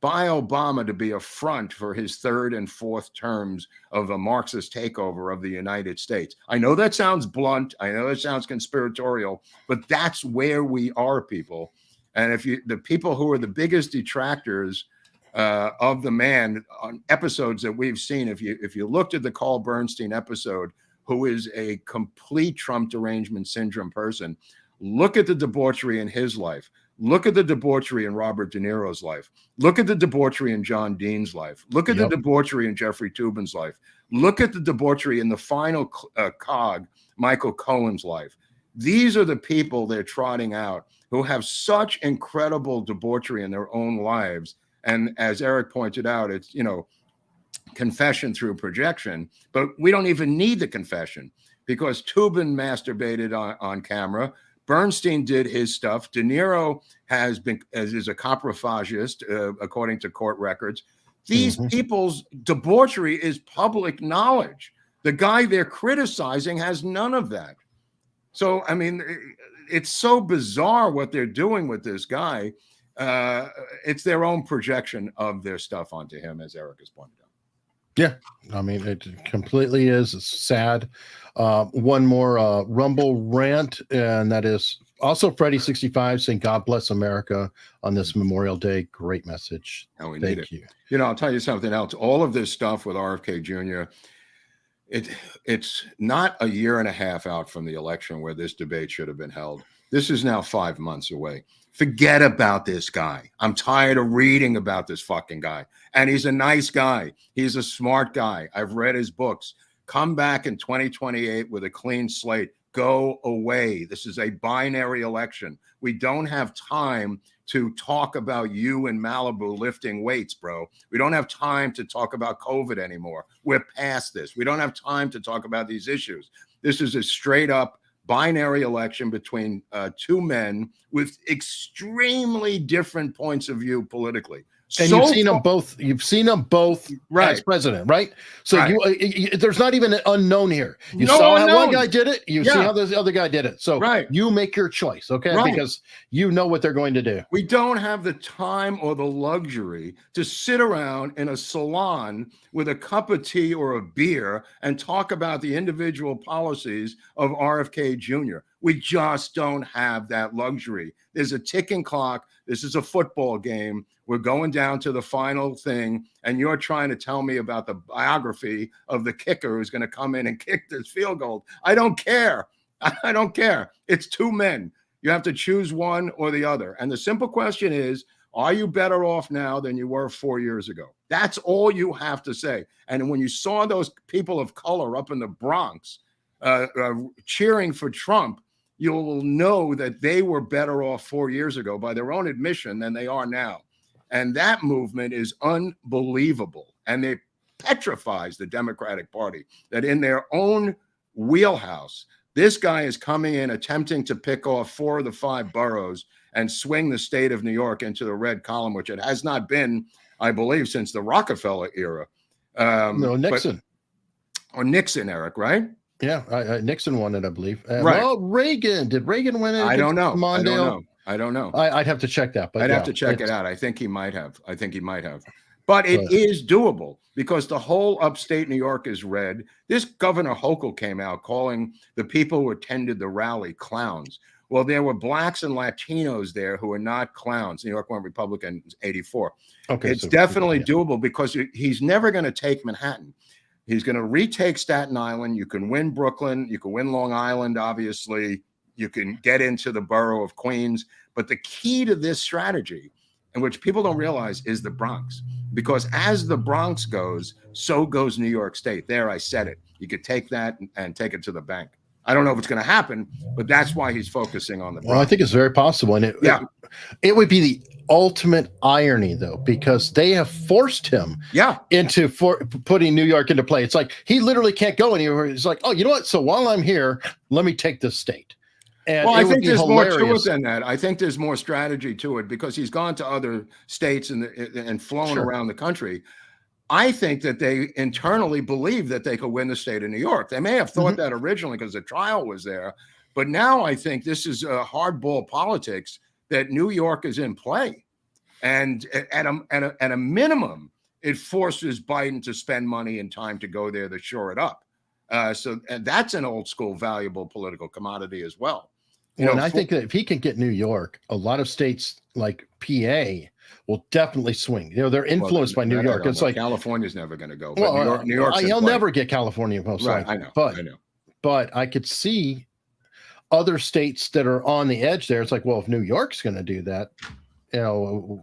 by Obama to be a front for his third and fourth terms of a Marxist takeover of the United States. I know that sounds blunt. I know that sounds conspiratorial, but that's where we are, people. And the people who are the biggest detractors of the man on episodes that we've seen, if you looked at the Carl Bernstein episode, who is a complete Trump derangement syndrome person, look at the debauchery in his life. Look at the debauchery in Robert De Niro's life. Look at the debauchery in John Dean's life. Look at the debauchery in Jeffrey Toobin's life. Look at the debauchery in the final cog, Michael Cohen's life. These are the people they're trotting out who have such incredible debauchery in their own lives. And as Eric pointed out, it's, confession through projection, but we don't even need the confession because Toobin masturbated on camera. Bernstein did his stuff. De Niro is a coprophagist, according to court records. These people's debauchery is public knowledge. The guy they're criticizing has none of that. So, I mean, it's so bizarre what they're doing with this guy. It's their own projection of their stuff onto him, as Eric has pointed out. Yeah, I mean, it completely is. It's sad. One more Rumble rant, and that is also Freddie65 saying, "God bless America" on this Memorial Day. Great message. Oh, we Thank need it. you. I'll tell you something else. All of this stuff with RFK Jr., it's not a year and a half out from the election where this debate should have been held. This is now 5 months away. Forget about this guy. I'm tired of reading about this fucking guy. And he's a nice guy. He's a smart guy. I've read his books. Come back in 2028 with a clean slate. Go away. This is a binary election. We don't have time to talk about you in Malibu lifting weights, bro. We don't have time to talk about COVID anymore. We're past this. We don't have time to talk about these issues. This is a straight up binary election between two men with extremely different points of view politically. And you've seen them both. You've seen them both right. as president, right? So right. There's not even an unknown here. You no saw unknown. how one guy did it. You see how the other guy did it. So you make your choice, okay? Right. Because you know what they're going to do. We don't have the time or the luxury to sit around in a salon with a cup of tea or a beer and talk about the individual policies of RFK Jr. We just don't have that luxury. There's a ticking clock. This is a football game. We're going down to the final thing, and you're trying to tell me about the biography of the kicker who's going to come in and kick this field goal. I don't care. I don't care. It's two men. You have to choose one or the other. And the simple question is, are you better off now than you were 4 years ago? That's all you have to say. And when you saw those people of color up in the Bronx cheering for Trump, you'll know that they were better off 4 years ago by their own admission than they are now. And that movement is unbelievable. And it petrifies the Democratic Party that in their own wheelhouse, this guy is coming in attempting to pick off 4 of the 5 boroughs and swing the state of New York into the red column, which it has not been, I believe, since the Rockefeller era. No, Nixon. Or Nixon, Eric, right? Yeah, Nixon won it, I believe. Right. Well, Reagan. Did Reagan win it? I don't know. Mondale? I don't know. I'd have to check that. But I'd have to check it out. I think he might have. But it is doable because the whole upstate New York is red. This Governor Hochul came out calling the people who attended the rally clowns. Well, there were blacks and Latinos there who are not clowns. New York went Republican in 84. Okay, it's definitely doable because he's never going to take Manhattan. He's going to retake Staten Island. You can win Brooklyn. You can win Long Island, obviously. You can get into the borough of Queens. But the key to this strategy, and which people don't realize, is the Bronx. Because as the Bronx goes, so goes New York State. There, I said it. You could take that and take it to the bank. I don't know if it's going to happen, but that's why he's focusing on the Bronx. Well, I think it's very possible. And it would be the ultimate irony, though, because they have forced him into putting New York into play. It's like he literally can't go anywhere. He's like, oh, you know what? So while I'm here, let me take this state. And well, I think there's more to it than that. I think there's more strategy to it because he's gone to other states and flown around the country. I think that they internally believe that they could win the state of New York. They may have thought that originally because the trial was there. But now I think this is hardball politics that New York is in play. And at a minimum, it forces Biden to spend money and time to go there to shore it up. And that's an old school valuable political commodity as well. And I think that if he can get New York, a lot of states like PA will definitely swing. They're influenced by New York. It's like California's never going to go. But New York's he'll never get California most likely. I know. But I could see other states that are on the edge there. It's like, well, if New York's going to do that,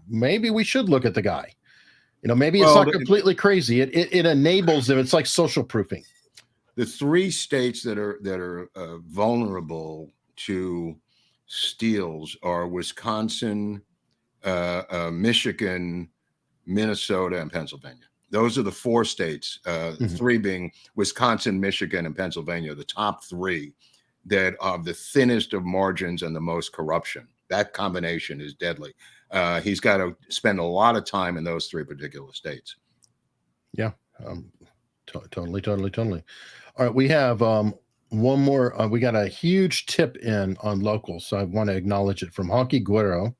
maybe we should look at the guy. Maybe it's not completely crazy. It enables them. It's like social proofing. The 3 states that are vulnerable to steals are Wisconsin, Michigan, Minnesota, and Pennsylvania. Those are the 4 states, 3 being Wisconsin, Michigan, and Pennsylvania, the top 3 that are the thinnest of margins and the most corruption. That combination is deadly. He's got to spend a lot of time in those 3 particular states. Yeah, totally. All right, we have one more. We got a huge tip in on local, so I want to acknowledge it from Honky Guerrero.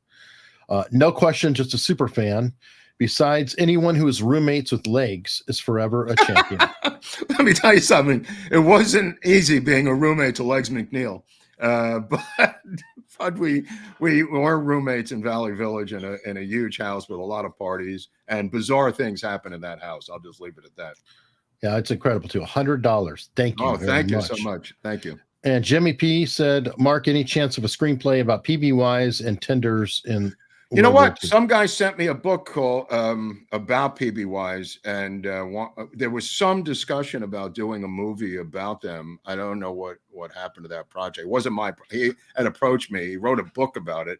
No question, just a super fan. Besides, anyone who is roommates with legs is forever a champion. Let me tell you something. It wasn't easy being a roommate to Legs McNeil, but we were roommates in Valley Village in a huge house with a lot of parties, and bizarre things happen in that house. I'll just leave it at that. Yeah, it's incredible too. $100. Thank you. Oh, thank you so much. Thank you. And Jimmy P said, Mark, any chance of a screenplay about PBYs and tenders in You know World War what? II? Some guy sent me a book called about PBYs, and there was some discussion about doing a movie about them. I don't know what happened to that project. It wasn't he had approached me. He wrote a book about it,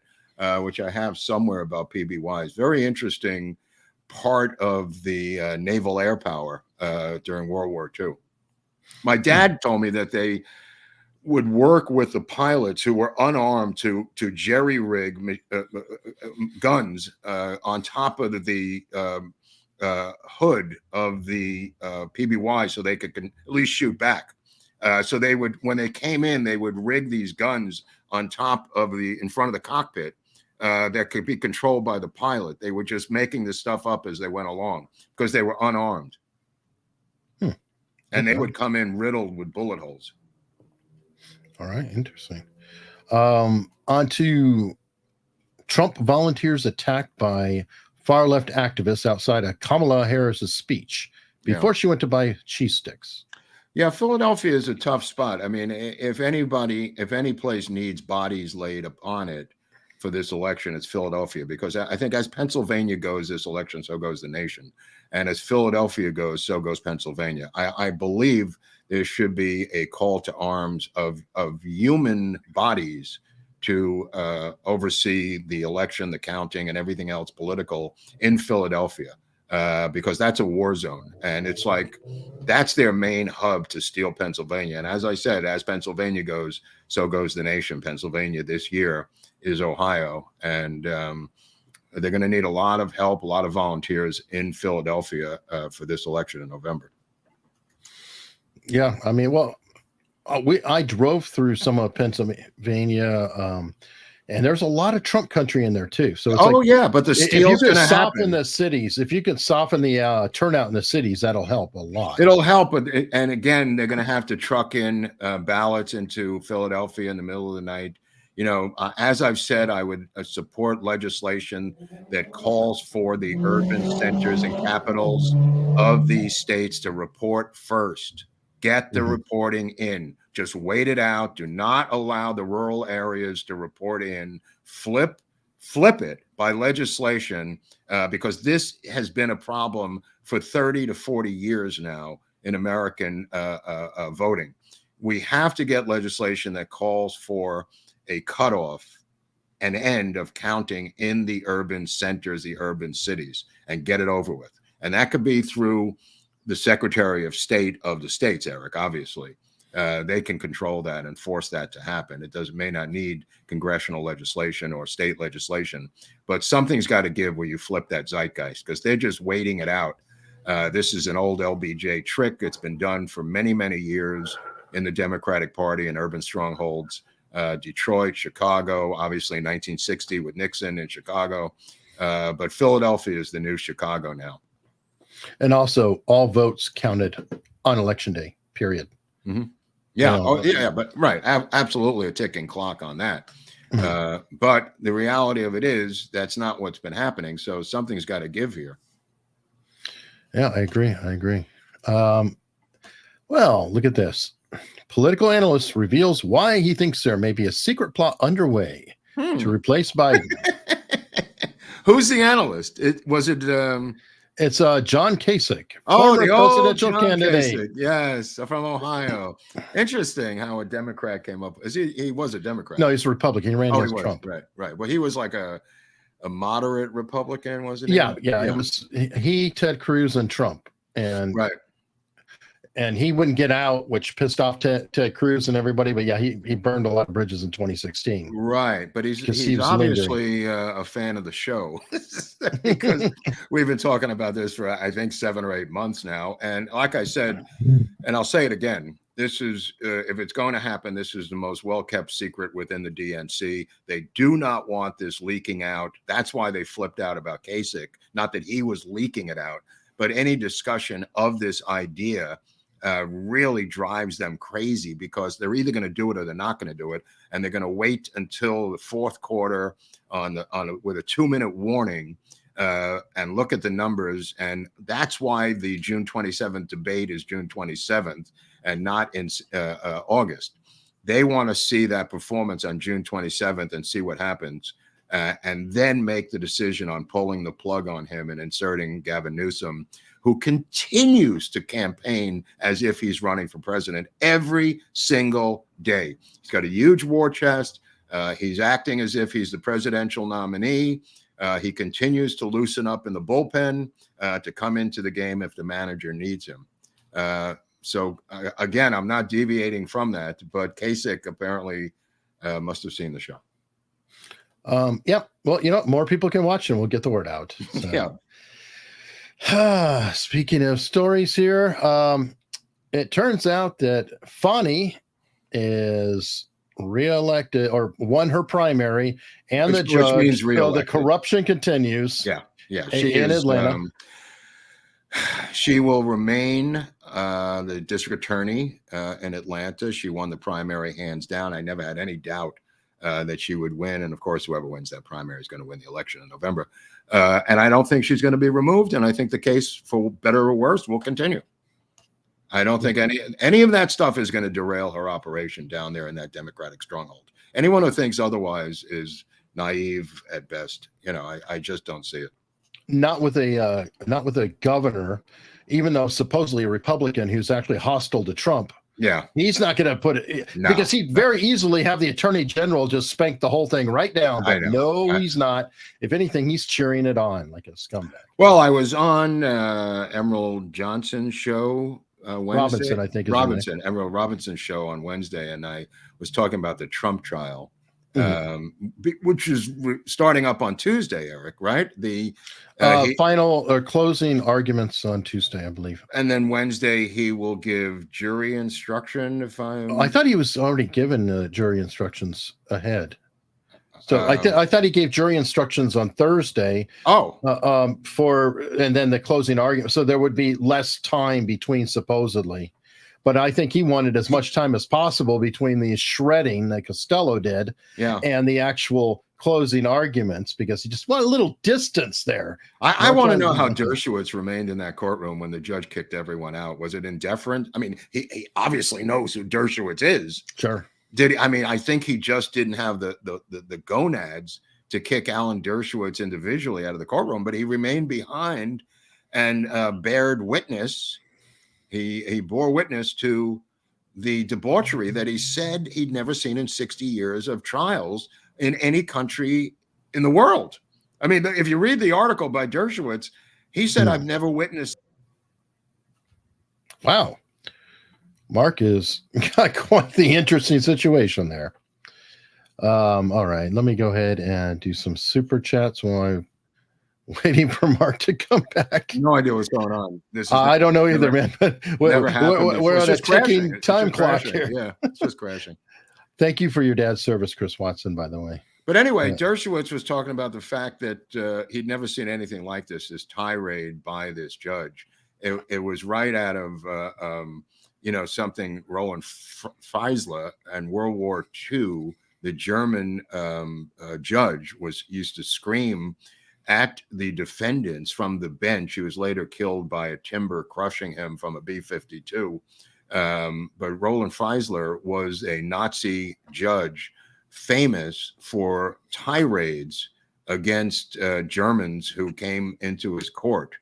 which I have somewhere, about PBYs. Very interesting part of the naval air power during World War II. My dad told me that they would work with the pilots who were unarmed to jerry-rig guns on top of the hood of the PBY, so they could at least shoot back. So they would, when they came in, they would rig these guns on top of in front of the cockpit that could be controlled by the pilot. They were just making this stuff up as they went along because they were unarmed. And they would come in riddled with bullet holes. All right, interesting. On to Trump volunteers attacked by far-left activists outside of Kamala Harris's speech before she went to buy cheese sticks. Yeah, Philadelphia is a tough spot. I mean, if any place needs bodies laid upon it for this election, it's Philadelphia, because I think as Pennsylvania goes this election, so goes the nation. And as Philadelphia goes, so goes Pennsylvania. I believe there should be a call to arms of human bodies to oversee the election, the counting, and everything else political in Philadelphia, because that's a war zone. And it's like, that's their main hub to steal Pennsylvania. And as I said, as Pennsylvania goes, so goes the nation. Pennsylvania this year is Ohio. And they're going to need a lot of help, a lot of volunteers in Philadelphia for this election in November. Yeah, I mean, well, I drove through some of Pennsylvania, and there's a lot of Trump country in there too. So it's yeah, but the steal's going to happen. The cities, if you can soften the turnout in the cities, that'll help a lot. It'll help, and again, they're going to have to truck in ballots into Philadelphia in the middle of the night. You know, as I've said, I would support legislation that calls for the urban centers and capitals of these states to report first. Get the reporting in. Just wait it out. Do not allow the rural areas to report in. Flip it by legislation, because this has been a problem for 30 to 40 years now in American voting. We have to get legislation that calls for a cutoff, an end of counting in the urban centers, the urban cities, and get it over with. And that could be through the Secretary of State of the states, Eric, obviously. They can control that and force that to happen. It may not need congressional legislation or state legislation, but something's got to give where you flip that zeitgeist, because they're just waiting it out. This is an old LBJ trick. It's been done for many, many years in the Democratic Party and urban strongholds. Detroit, Chicago, obviously 1960 with Nixon in Chicago. But Philadelphia is the new Chicago now. And also, all votes counted on election day, period. Yeah, yeah, but right, absolutely a ticking clock on that. But the reality of it is that's not what's been happening. So something's got to give here. Yeah, I agree. Well, look at this. Political analyst reveals why he thinks there may be a secret plot underway to replace Biden. Who's the analyst? It's John Kasich, former presidential John candidate. Kasich. Yes, from Ohio. Interesting how a Democrat came up. He was a Democrat. No, he's a Republican. He ran against was. Trump. Right. Well, he was like a moderate Republican, wasn't he? Yeah. It was he, Ted Cruz, and Trump, and right. And he wouldn't get out, which pissed off Ted Cruz and everybody. But yeah, he burned a lot of bridges in 2016. Right, but he's obviously a fan of the show because we've been talking about this for I think 7 or 8 months now. And like I said, and I'll say it again, this is if it's going to happen, this is the most well-kept secret within the DNC. They do not want this leaking out. That's why they flipped out about Kasich. Not that he was leaking it out, but any discussion of this idea really drives them crazy, because they're either going to do it or they're not going to do it, and they're going to wait until the fourth quarter with a 2-minute warning and look at the numbers. And that's why the June 27th debate is June 27th and not in August. They want to see that performance on June 27th and see what happens, and then make the decision on pulling the plug on him and inserting Gavin Newsom, who continues to campaign as if he's running for president every single day. He's got a huge war chest. He's acting as if he's the presidential nominee. He continues to loosen up in the bullpen to come into the game if the manager needs him. So again, I'm not deviating from that, but Kasich apparently must have seen the show. Yeah. Well, more people can watch and we'll get the word out. So. Yeah. Speaking of stories here, it turns out that Fani is reelected or won her primary, and the judge. Which means so the corruption continues. Yeah. She in Atlanta. She will remain the district attorney in Atlanta. She won the primary hands down. I never had any doubt that she would win. And of course, whoever wins that primary is going to win the election in November. And I don't think she's going to be removed. And I think the case, for better or worse, will continue. I don't think any of that stuff is going to derail her operation down there in that Democratic stronghold. Anyone who thinks otherwise is naive at best. I just don't see it. Not with a governor, even though supposedly a Republican who's actually hostile to Trump. Yeah, he's not going to put it because he'd very easily have the attorney general just spank the whole thing right down. But he's not. If anything, he's cheering it on like a scumbag. Well, I was on Emerald Johnson's show Wednesday. Robinson, I think. Emerald Robinson's show on Wednesday, and I was talking about the Trump trial. Which is starting up on Tuesday, Eric, right? The final or closing arguments on Tuesday, I believe. And then Wednesday, he will give jury instruction. I thought he was already given jury instructions ahead. So I thought he gave jury instructions on Thursday. And then the closing argument. So there would be less time between, supposedly. But I think he wanted as much time as possible between the shredding that Costello did and the actual closing arguments, because he just wanted a little distance there. I want to know how Dershowitz remained in that courtroom when the judge kicked everyone out. Was it indifferent? I mean, he obviously knows who Dershowitz is. Sure. Did he? I mean, I think he just didn't have the gonads to kick Alan Dershowitz individually out of the courtroom, but he remained behind and bared witness. He bore witness to the debauchery that he said he'd never seen in 60 years of trials in any country in the world. I mean, if you read the article by Dershowitz, he said, I've never witnessed. Wow. Mark is got quite the interesting situation there. All right, let me go ahead and do some super chats while I'm waiting for Mark to come back. No idea what's going on. I don't know either, man. But we're on a ticking time clock here. Yeah, it's just crashing. Thank you for your dad's service, Chris Watson, by the way. But anyway, Dershowitz was talking about the fact that he'd never seen anything like this tirade by this judge. It was right out of, something Roland Feisler and World War II. The German judge used to scream at the defendants from the bench. He was later killed by a timber crushing him from a B-52. But Roland Feisler was a Nazi judge famous for tirades against Germans who came into his court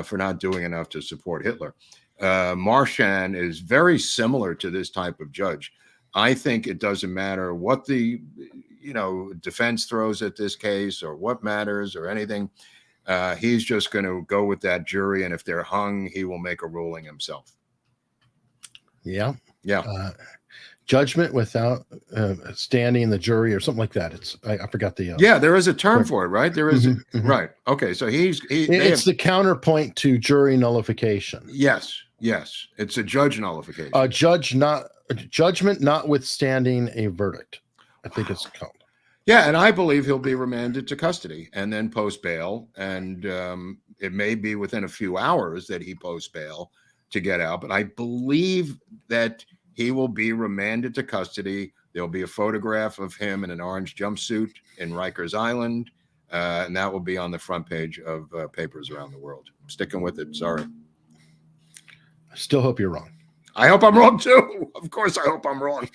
for not doing enough to support Hitler. Marchand is very similar to this type of judge. I think it doesn't matter what the defense throws at this case or what matters or anything. He's just going to go with that jury, and if they're hung, he will make a ruling himself. Yeah. Judgment without standing in the jury or something like that. I forgot the. There is a term for it, right? There is. Right. Okay. So it's the counterpoint to jury nullification. Yes. It's a judge nullification. Judgment notwithstanding a verdict, I think it's called. Yeah, and I believe he'll be remanded to custody and then post bail. And it may be within a few hours that he post bail to get out. But I believe that he will be remanded to custody. There'll be a photograph of him in an orange jumpsuit in Rikers Island. And that will be on the front page of papers around the world. I'm sticking with it. Sorry. I still hope you're wrong. I hope I'm wrong, too. Of course, I hope I'm wrong.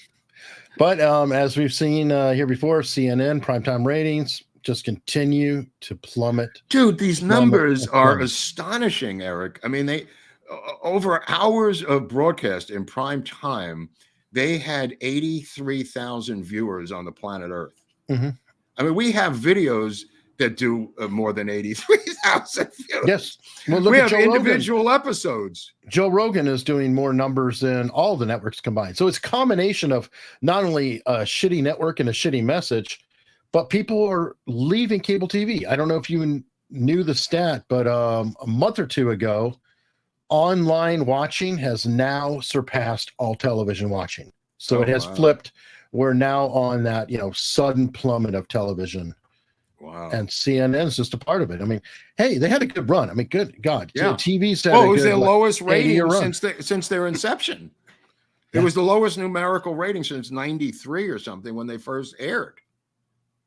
But as we've seen here before, CNN primetime ratings just continue to plummet. Dude, these numbers are astonishing, Eric. I mean, they over hours of broadcast in prime time, they had 83,000 viewers on the planet Earth. Mm-hmm. I mean, we have videos that do more than 83,000 viewers. Yes. Well, look we at have Joe individual episodes. Joe Rogan is doing more numbers than all the networks combined. So it's a combination of not only a shitty network and a shitty message, but people are leaving cable TV. I don't know if you knew the stat, but a month or two ago, online watching has now surpassed all television watching. So it has flipped. We're now on that, sudden plummet of television. Wow. And CNN is just a part of it. I mean, hey, they had a good run. I mean, good God. Yeah. TV's had it was their lowest rating run. since their inception. It was the lowest numerical rating since 93 or something when they first aired.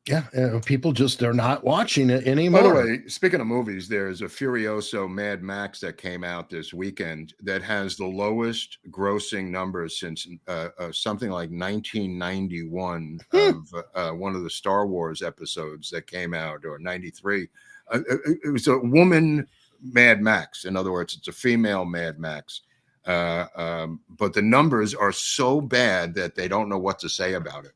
Yeah, people just are not watching it anymore. By the way, speaking of movies, there's a Furioso Mad Max that came out this weekend that has the lowest grossing numbers since something like 1991 of one of the Star Wars episodes that came out, or 93. It was a woman Mad Max. In other words, it's a female Mad Max. But the numbers are so bad that they don't know what to say about it.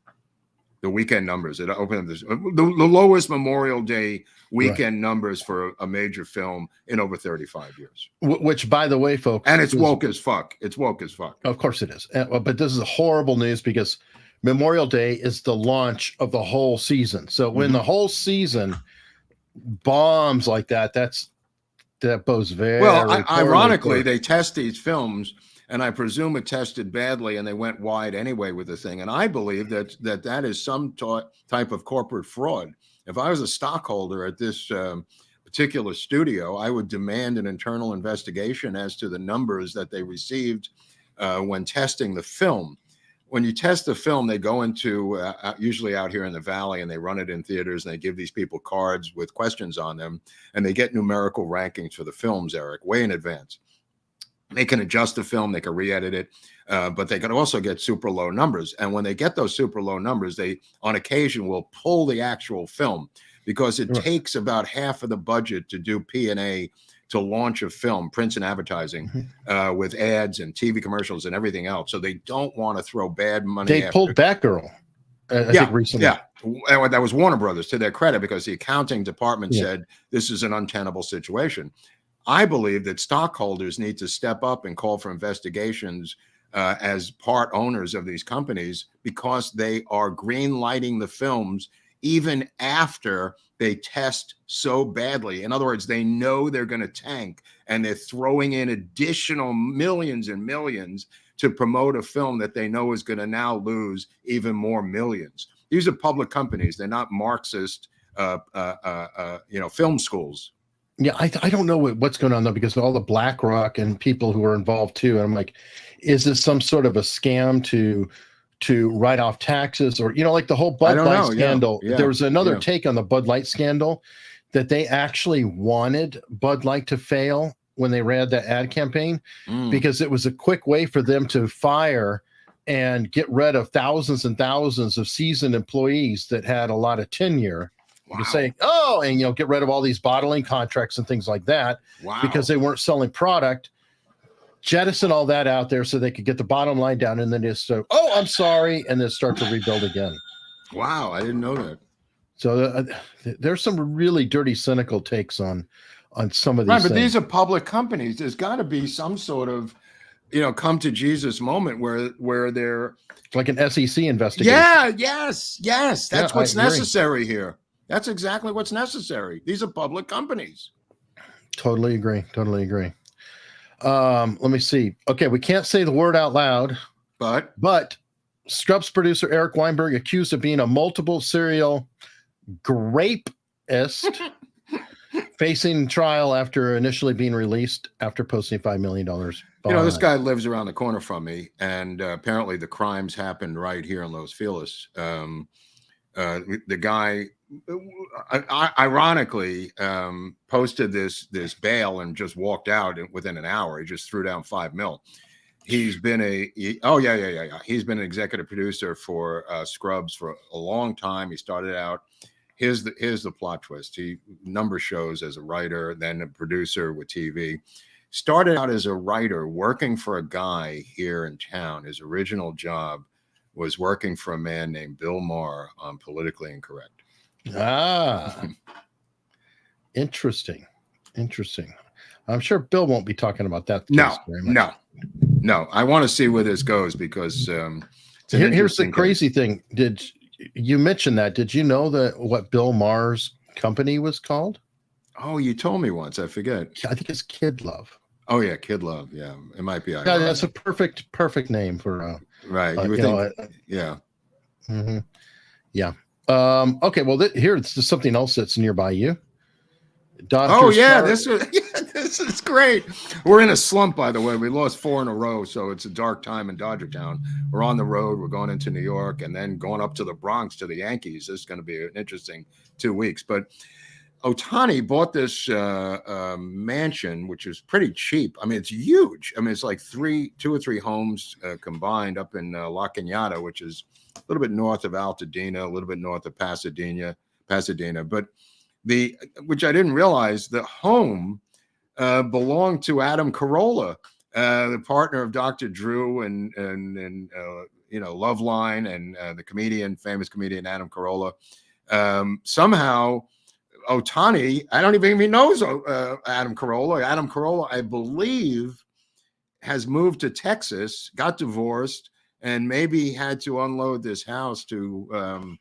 The weekend numbers. It opened this the lowest Memorial Day weekend numbers for a major film in over 35 years. Which, by the way, folks, and it's woke as fuck. It's woke as fuck. Of course it is. But this is horrible news because Memorial Day is the launch of the whole season. So when the whole season bombs like that, that bodes very well. Ironically, they test these films. And I presume it tested badly, and they went wide anyway with the thing. And I believe that is some type of corporate fraud. If I was a stockholder at this particular studio, I would demand an internal investigation as to the numbers that they received when testing the film. When you test the film, they go into usually out here in the Valley, and they run it in theaters, and they give these people cards with questions on them, and they get numerical rankings for the films, Eric, way in advance. They can adjust the film, they can re-edit it, but they can also get super low numbers. And when they get those super low numbers, they, on occasion, will pull the actual film because it takes about half of the budget to do P&A to launch a film, prints and advertising, with ads and TV commercials and everything else. So they don't want to throw bad money. They pulled Batgirl, I think recently. Yeah, and that was Warner Brothers, to their credit, because the accounting department said this is an untenable situation. I believe that stockholders need to step up and call for investigations as part owners of these companies, because they are green lighting the films even after they test so badly. In other words, they know they're going to tank, and they're throwing in additional millions and millions to promote a film that they know is going to now lose even more millions. These are public companies. They're not Marxist, film schools. Yeah, I don't know what's going on though, because of all the BlackRock and people who are involved too. And I'm like, is this some sort of a scam to write off taxes, or like the whole Bud Light scandal? There was another take on the Bud Light scandal that they actually wanted Bud Light to fail when they ran that ad campaign because it was a quick way for them to fire and get rid of thousands and thousands of seasoned employees that had a lot of tenure. To say, and get rid of all these bottling contracts and things like that, because they weren't selling product. Jettison all that out there so they could get the bottom line down, and then just I'm sorry, and then start to rebuild again. Wow, I didn't know that. So there's some really dirty, cynical takes on some of these. Right, but things. these are public companies. There's got to be some sort of come to Jesus moment where they're like an SEC investigation. Yes. That's what's necessary here. That's exactly what's necessary. These are public companies. Totally agree. Let me see. Okay, we can't say the word out loud, but Scrubs producer Eric Weinberg accused of being a multiple serial rapist facing trial after initially being released after posting $5 million. This guy lives around the corner from me, and apparently the crimes happened right here in Los Feliz. The guy, ironically, posted this bail and just walked out within an hour. He just threw down $5 million. He's been He's been an executive producer for Scrubs for a long time. He started out. Here's the plot twist. He number shows as a writer, then a producer with TV. Started out as a writer working for a guy here in town. His original job was working for a man named Bill Maher on Politically Incorrect. Ah, interesting. I'm sure Bill won't be talking about that. No. I want to see where this goes because here's the crazy thing. Did you mention that? Did you know that what Bill Maher's company was called? Oh, you told me once. I forget. I think it's Kid Love. Oh yeah, Kid Love. Yeah, it might be. Yeah, that's a perfect name for. Right. You would think. Yeah. Mm-hmm. Yeah. Okay. Well, here's something else that's nearby you. This is great. We're in a slump, by the way. We lost 4 in a row, so it's a dark time in Dodgertown. We're on the road. We're going into New York and then going up to the Bronx to the Yankees. This is going to be an interesting 2 weeks. But Ohtani bought this mansion, which is pretty cheap. I mean, it's huge. I mean, it's like 2 or 3 homes combined up in La Cañada, which is a little bit north of Altadena, a little bit north of Pasadena. But which I didn't realize, the home belonged to Adam Carolla, the partner of Dr. Drew and Loveline and the famous comedian Adam Carolla. Somehow Ohtani, I don't even know Adam Carolla. Adam Carolla, I believe, has moved to Texas, got divorced, and maybe had to unload this house to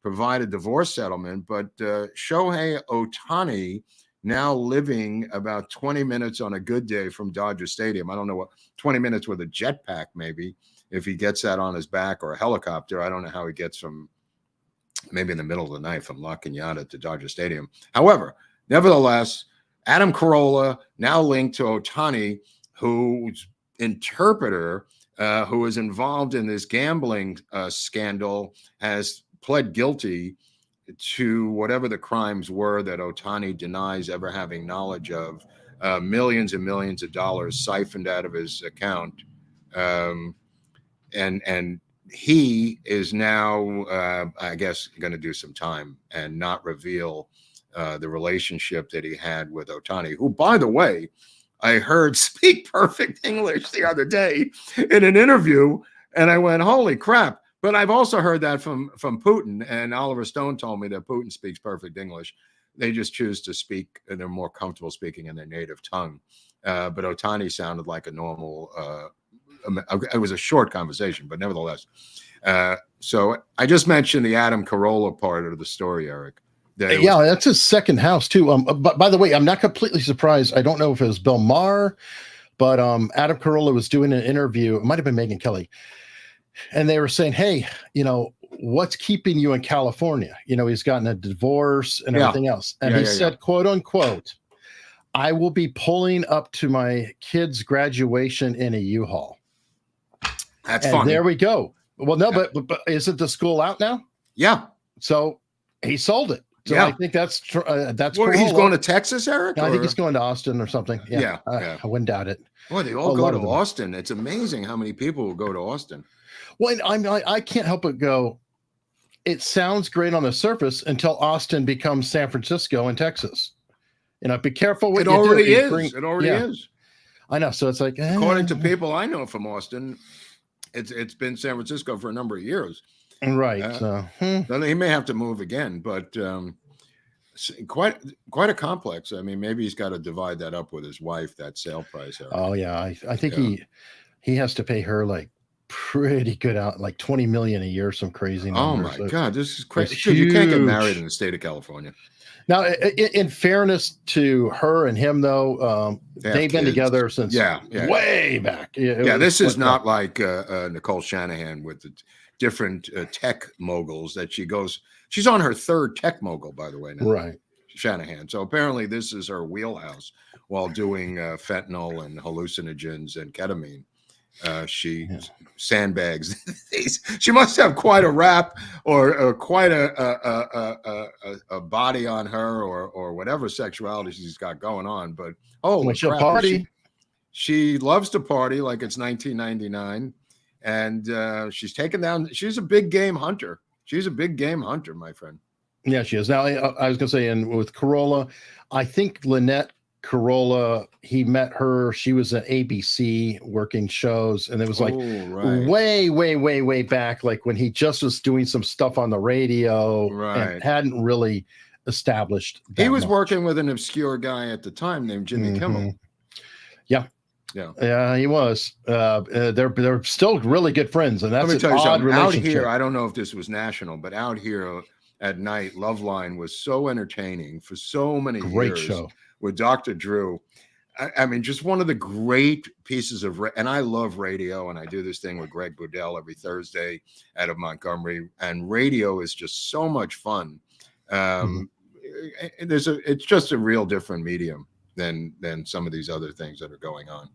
provide a divorce settlement. But Shohei Ohtani now living about 20 minutes on a good day from Dodger Stadium. I don't know 20 minutes with a jetpack, maybe, if he gets that on his back, or a helicopter. I don't know how he gets from maybe in the middle of the night from La Cañada to Dodger Stadium. However, nevertheless, Adam Carolla now linked to Ohtani, whose interpreter, who is involved in this gambling scandal, has pled guilty to whatever the crimes were that Ohtani denies ever having knowledge of, millions and millions of dollars siphoned out of his account. And he is now, I guess, going to do some time and not reveal the relationship that he had with Ohtani, who, by the way, I heard speak perfect English the other day in an interview, and I went, holy crap. But I've also heard that from Putin, and Oliver Stone told me that Putin speaks perfect English. They just choose to speak, and they're more comfortable speaking in their native tongue. But Ohtani sounded like a normal, it was a short conversation, but nevertheless. So I just mentioned the Adam Carolla part of the story, Eric. That's his second house too. But by the way, I'm not completely surprised. I don't know if it was Bill Maher, but Adam Carolla was doing an interview. It might have been Megyn Kelly. And they were saying, hey, what's keeping you in California? He's gotten a divorce and everything else. And he said, quote unquote, I will be pulling up to my kid's graduation in a U-Haul. That's funny. There we go. Well, no, but isn't the school out now? Yeah. So he sold it. So I think that's cool. He's going to Texas, Eric? I think he's going to Austin or something. Yeah. I wouldn't doubt it. Boy, they all go to Austin. It's amazing how many people will go to Austin. Well, I can't help but go, it sounds great on the surface until Austin becomes San Francisco and Texas. Be careful what you do. It already is. I know. So it's like, according to people I know from Austin, it's been San Francisco for a number of years. Right. So he may have to move again, but quite a complex. I mean, maybe he's got to divide that up with his wife, that sale price. Oh yeah. I think he has to pay her like pretty good out, like $20 million a year, some crazy numbers. Oh my God, this is crazy. You can't get married in the state of California. Now, in fairness to her and him, though, they've been together since way back. This is not like Nicole Shanahan with the different tech moguls that she's on her 3rd tech mogul, by the way, now. Right. Shanahan. So apparently this is her wheelhouse while doing fentanyl and hallucinogens and ketamine. She sandbags these. She must have quite a rap or quite a body on her or whatever sexuality she's got going on. But she'll party. She loves to party like it's 1999, and she's taken down. She's a big game hunter. She's a big game hunter, my friend. Yeah, she is. Now, I was going to say, and with Carolla, I think Lynette Carolla, he met her. She was at ABC working shows, and it was like way back, like when he just was doing some stuff on the radio, and hadn't really established. He was working with an obscure guy at the time named Jimmy Kimmel. Yeah, he was. They're still really good friends, and that's Let me tell you an odd something. Out relationship. here, I don't know if this was national, but out here at night, Loveline was so entertaining for so many years. Great show with Dr. Drew. I mean, just one of the great pieces of, and I love radio, and I do this thing with Greg Boudel every Thursday out of Montgomery, and radio is just so much fun. It's just a real different medium than some of these other things that are going on.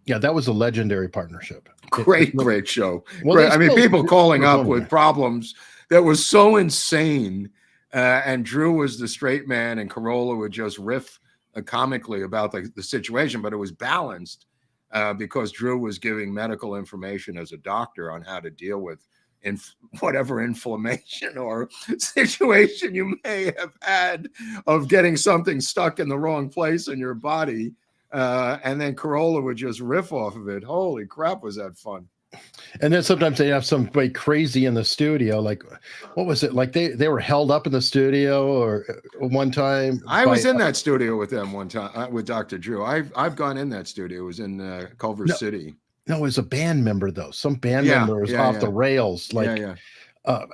Yeah, that was a legendary partnership. Great show. Well, I mean, people calling up with problems that was so insane, and Drew was the straight man, and Carolla would just riff comically about the situation, but it was balanced because Drew was giving medical information as a doctor on how to deal with whatever inflammation or situation you may have had of getting something stuck in the wrong place in your body. And then Carolla would just riff off of it. Holy crap, was that fun. And then sometimes they have somebody crazy in the studio. Like, what was it? Like they were held up in the studio or one time. I was in that studio with them one time with Dr. Drew. I've gone in that studio. It was in Culver City. No, it was a band member though. Some band member was off the rails. Like,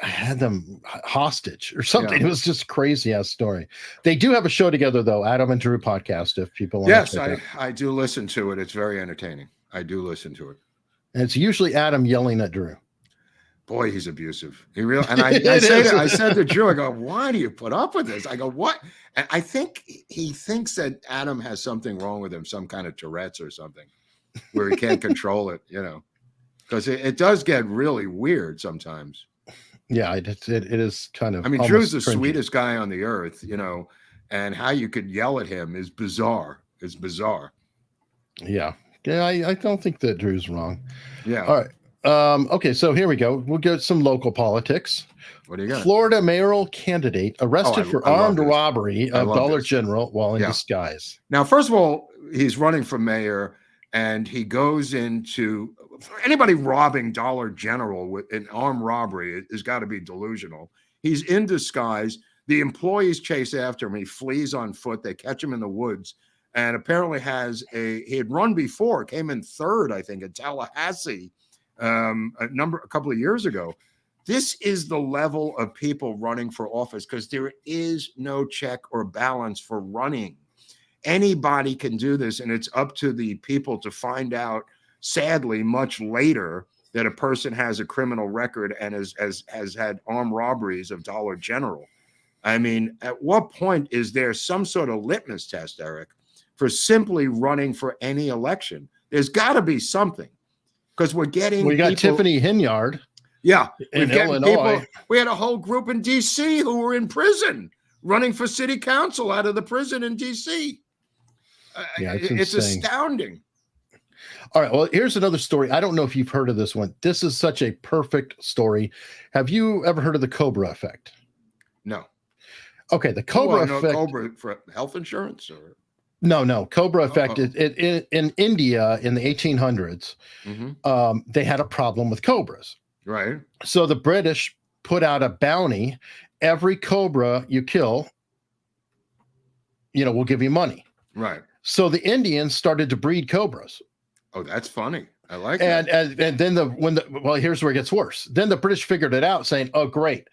had them hostage or something. It was just a crazy ass story. They do have a show together though, Adam and Drew podcast. If people want to check it. I do listen to it. It's very entertaining. I do listen to it. And it's usually Adam yelling at Drew. Boy, he's abusive. He really. And I said to Drew, I go, why do you put up with this? I go, what? And I think he thinks that Adam has something wrong with him, some kind of Tourette's or something, where he can't control it, because it does get really weird sometimes. Yeah, it is kind of. I mean, Drew's the sweetest guy on the earth, and how you could yell at him is bizarre. It's bizarre. Yeah. Yeah, I don't think that Drew's wrong. Yeah. All right. Okay, so here we go. We'll get some local politics. What do you got? Florida mayoral candidate arrested for armed robbery of Dollar General while in disguise. Now, first of all, he's running for mayor, and he goes into anybody robbing Dollar General with an armed robbery has got to be delusional. He's in disguise. The employees chase after him. He flees on foot. They catch him in the woods. And apparently he had run before, came in third, I think, in Tallahassee a couple of years ago. This is the level of people running for office because there is no check or balance for running. Anybody can do this, and it's up to the people to find out, sadly, much later that a person has a criminal record and has had armed robberies of Dollar General. I mean, at what point is there some sort of litmus test, Eric, for simply running for any election? There's got to be something, because we got Tiffany Hinyard. Yeah, in Illinois. We had a whole group in D.C. who were in prison running for city council out of the prison in D.C. It's astounding. All right, well, here's another story. I don't know if you've heard of this one. This is such a perfect story. Have you ever heard of the Cobra effect? No. Okay, the Cobra effect. Cobra for health insurance or? No. Cobra effect. In India in the 1800s, they had a problem with cobras. Right. So the British put out a bounty. Every cobra you kill, we'll give you money. Right. So the Indians started to breed cobras. Oh, that's funny. I like that. And then here's where it gets worse. Then the British figured it out, saying, "Oh, great.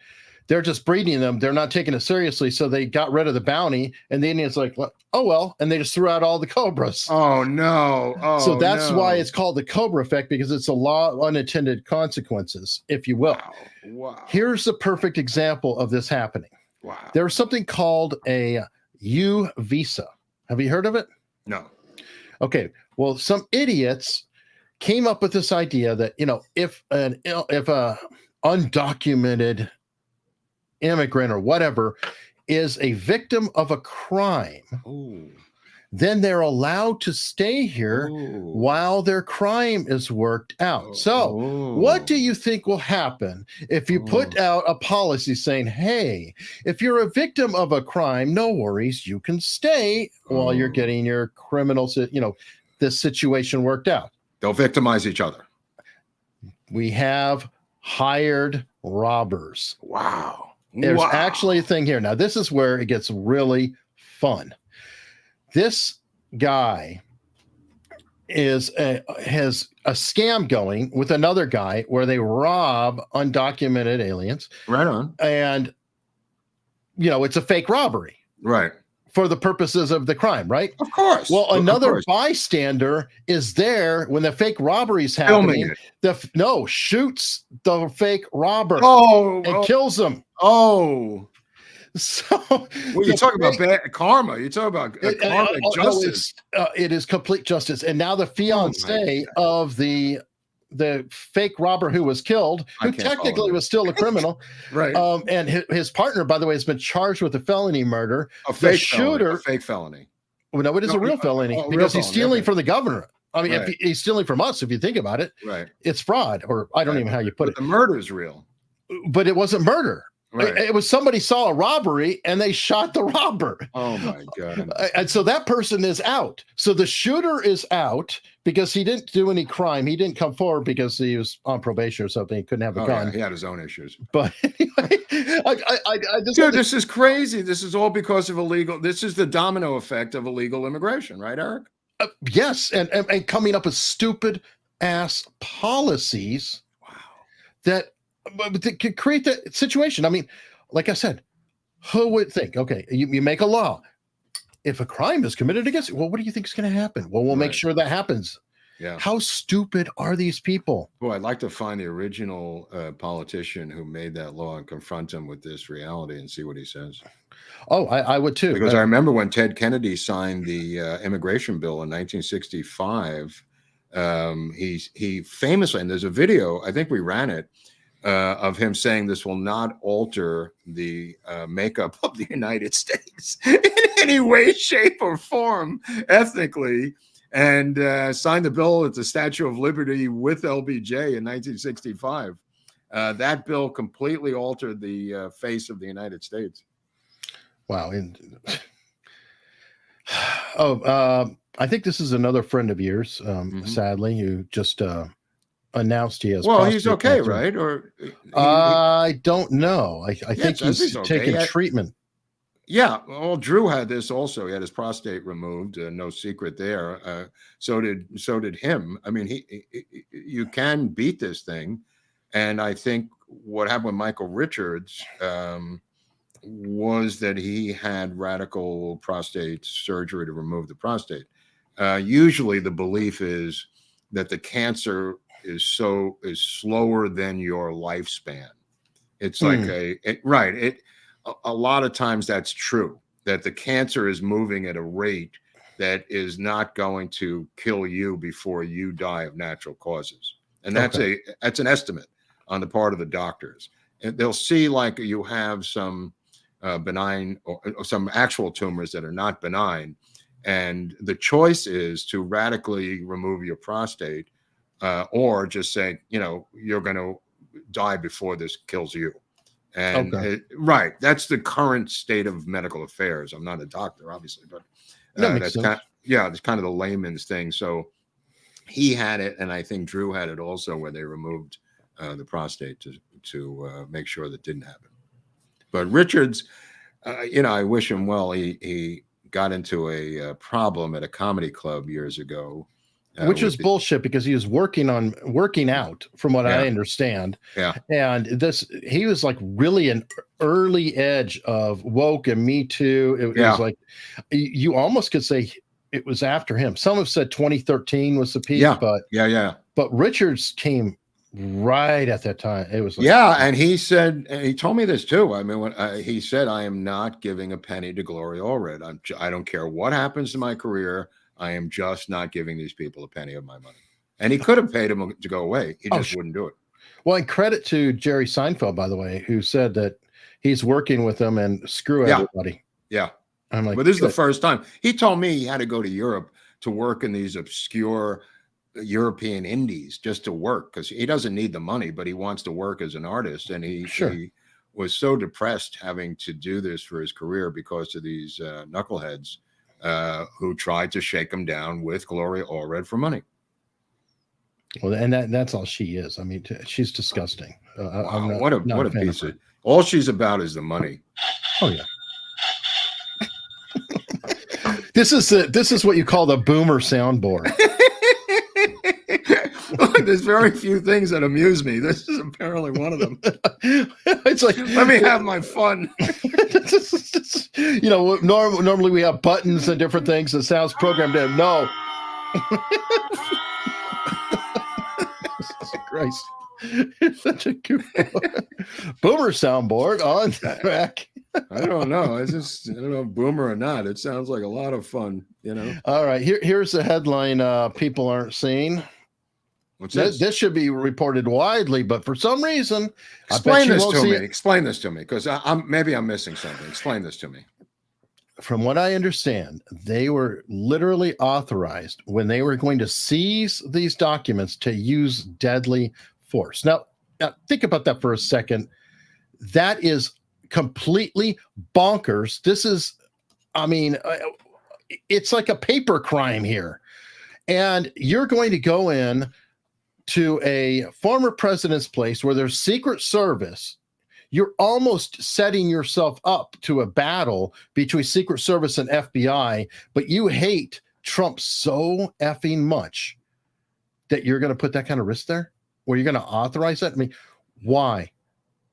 They're just breeding them. They're not taking it seriously." So they got rid of the bounty, and the Indians like, "Oh, well," and they just threw out all the cobras. Oh, no. So that's why it's called the Cobra effect, because it's a law of unintended consequences, if you will. Wow. Here's a perfect example of this happening. Wow. There's something called a U visa. Have you heard of it? No. Okay. Well, some idiots came up with this idea that, if a undocumented immigrant or whatever is a victim of a crime, then they're allowed to stay here while their crime is worked out. So what do you think will happen if you put out a policy saying, hey, if you're a victim of a crime, no worries, you can stay while you're getting your criminal, this situation worked out? They'll victimize each other. We have hired robbers. Wow. There's actually a thing here. Now, this is where it gets really fun. This guy has a scam going with another guy where they rob undocumented aliens. Right on. And, it's a fake robbery. Right. For the purposes of the crime, right? Of course. Well, another bystander is there when the fake robbery is happening. Shoots the fake robber and kills him. So, you're talking about bad karma. You're talking about karmic justice. It is complete justice. And now the fiance of the fake robber who was killed, who technically was still a criminal, right? And his partner, by the way, has been charged with a felony murder. A fake felony. Well, no, it is a real felony because he's stealing from the governor. I mean, if he's stealing from us, if you think about it, it's fraud, or I don't even know how you put it. The murder is real, but it wasn't murder. Right. It was somebody saw a robbery and they shot the robber. Oh my God. And so that person is out. So the shooter is out because he didn't do any crime. He didn't come forward because he was on probation or something. He couldn't have a gun. Yeah, he had his own issues. But anyway, this is crazy. This is all because of illegal. This is the domino effect of illegal immigration, right, Eric? Yes. And coming up with stupid ass policies that could create that situation. I mean, like I said, who would think, okay, you make a law. If a crime is committed against you, well, what do you think is going to happen? Well, we'll make sure that happens. Yeah. How stupid are these people? Boy, I'd like to find the original politician who made that law and confront him with this reality and see what he says. Oh, I would too. Because I remember when Ted Kennedy signed the immigration bill in 1965, he famously, and there's a video, I think we ran it, of him saying this will not alter the makeup of the United States in any way, shape, or form ethnically, and signed the bill at the Statue of Liberty with LBJ in 1965. That bill completely altered the face of the United States. Wow. I think this is another friend of yours, sadly, who just announced he has. Well, he's okay, cancer. Right? Or I don't know. I think he's taking treatment. Yeah. Well, Drew had this also. He had his prostate removed. No secret there. So did him. I mean, you can beat this thing, and I think what happened with Michael Richards was that he had radical prostate surgery to remove the prostate. Usually, the belief is that the cancer is slower than your lifespan. It's like a lot of times that's true, that the cancer is moving at a rate that is not going to kill you before you die of natural causes. And that's an estimate on the part of the doctors. And they'll see like you have some benign or some actual tumors that are not benign. And the choice is to radically remove your prostate or just say, you're going to die before this kills you. And that's the current state of medical affairs. I'm not a doctor, obviously, but that's kind of the layman's thing. So he had it, and I think Drew had it also, where they removed the prostate to make sure that didn't happen. But Richards, I wish him well. He got into a problem at a comedy club years ago. Which was bullshit, because he was working out, from what I understand. Yeah. And he was like really an early edge of woke and Me Too. It was like, you almost could say it was after him. Some have said 2013 was the peak, but Richards came right at that time. It was like, and he said, and he told me this too. I mean, when he said, I am not giving a penny to Gloria Allred. I don't care what happens to my career. I am just not giving these people a penny of my money. And he could have paid him to go away. He just wouldn't do it. Well, and credit to Jerry Seinfeld, by the way, who said that he's working with them and screw everybody. Yeah. I'm like, but this is the first time. He told me he had to go to Europe to work in these obscure European indies just to work, because he doesn't need the money, but he wants to work as an artist. And he was so depressed having to do this for his career because of these knuckleheads who tried to shake him down with Gloria Allred for money. Well, and that's all she is. I mean, she's disgusting. Wow, what a piece of, all she's about is the money. Oh yeah. This is what you call the boomer soundboard. There's very few things that amuse me. This is apparently one of them. It's like, let me have my fun. You know, normally we have buttons and different things. The sounds programmed in. No. Christ. It's such a goofball. Boomer soundboard on track. I don't know. I don't know, boomer or not. It sounds like a lot of fun, you know. All right. Here's the headline people aren't seeing. What's this? This should be reported widely, but for some reason, explain this to me. Explain this to me, because maybe I'm missing something. Explain this to me. From what I understand, they were literally authorized when they were going to seize these documents to use deadly force. Now think about that for a second. That is completely bonkers. This is, I mean, it's like a paper crime here. And you're going to go in to a former president's place where there's Secret Service. You're almost setting yourself up to a battle between Secret Service and FBI, but you hate Trump so effing much that you're going to put that kind of risk there? Where you're going to authorize that? I mean, why?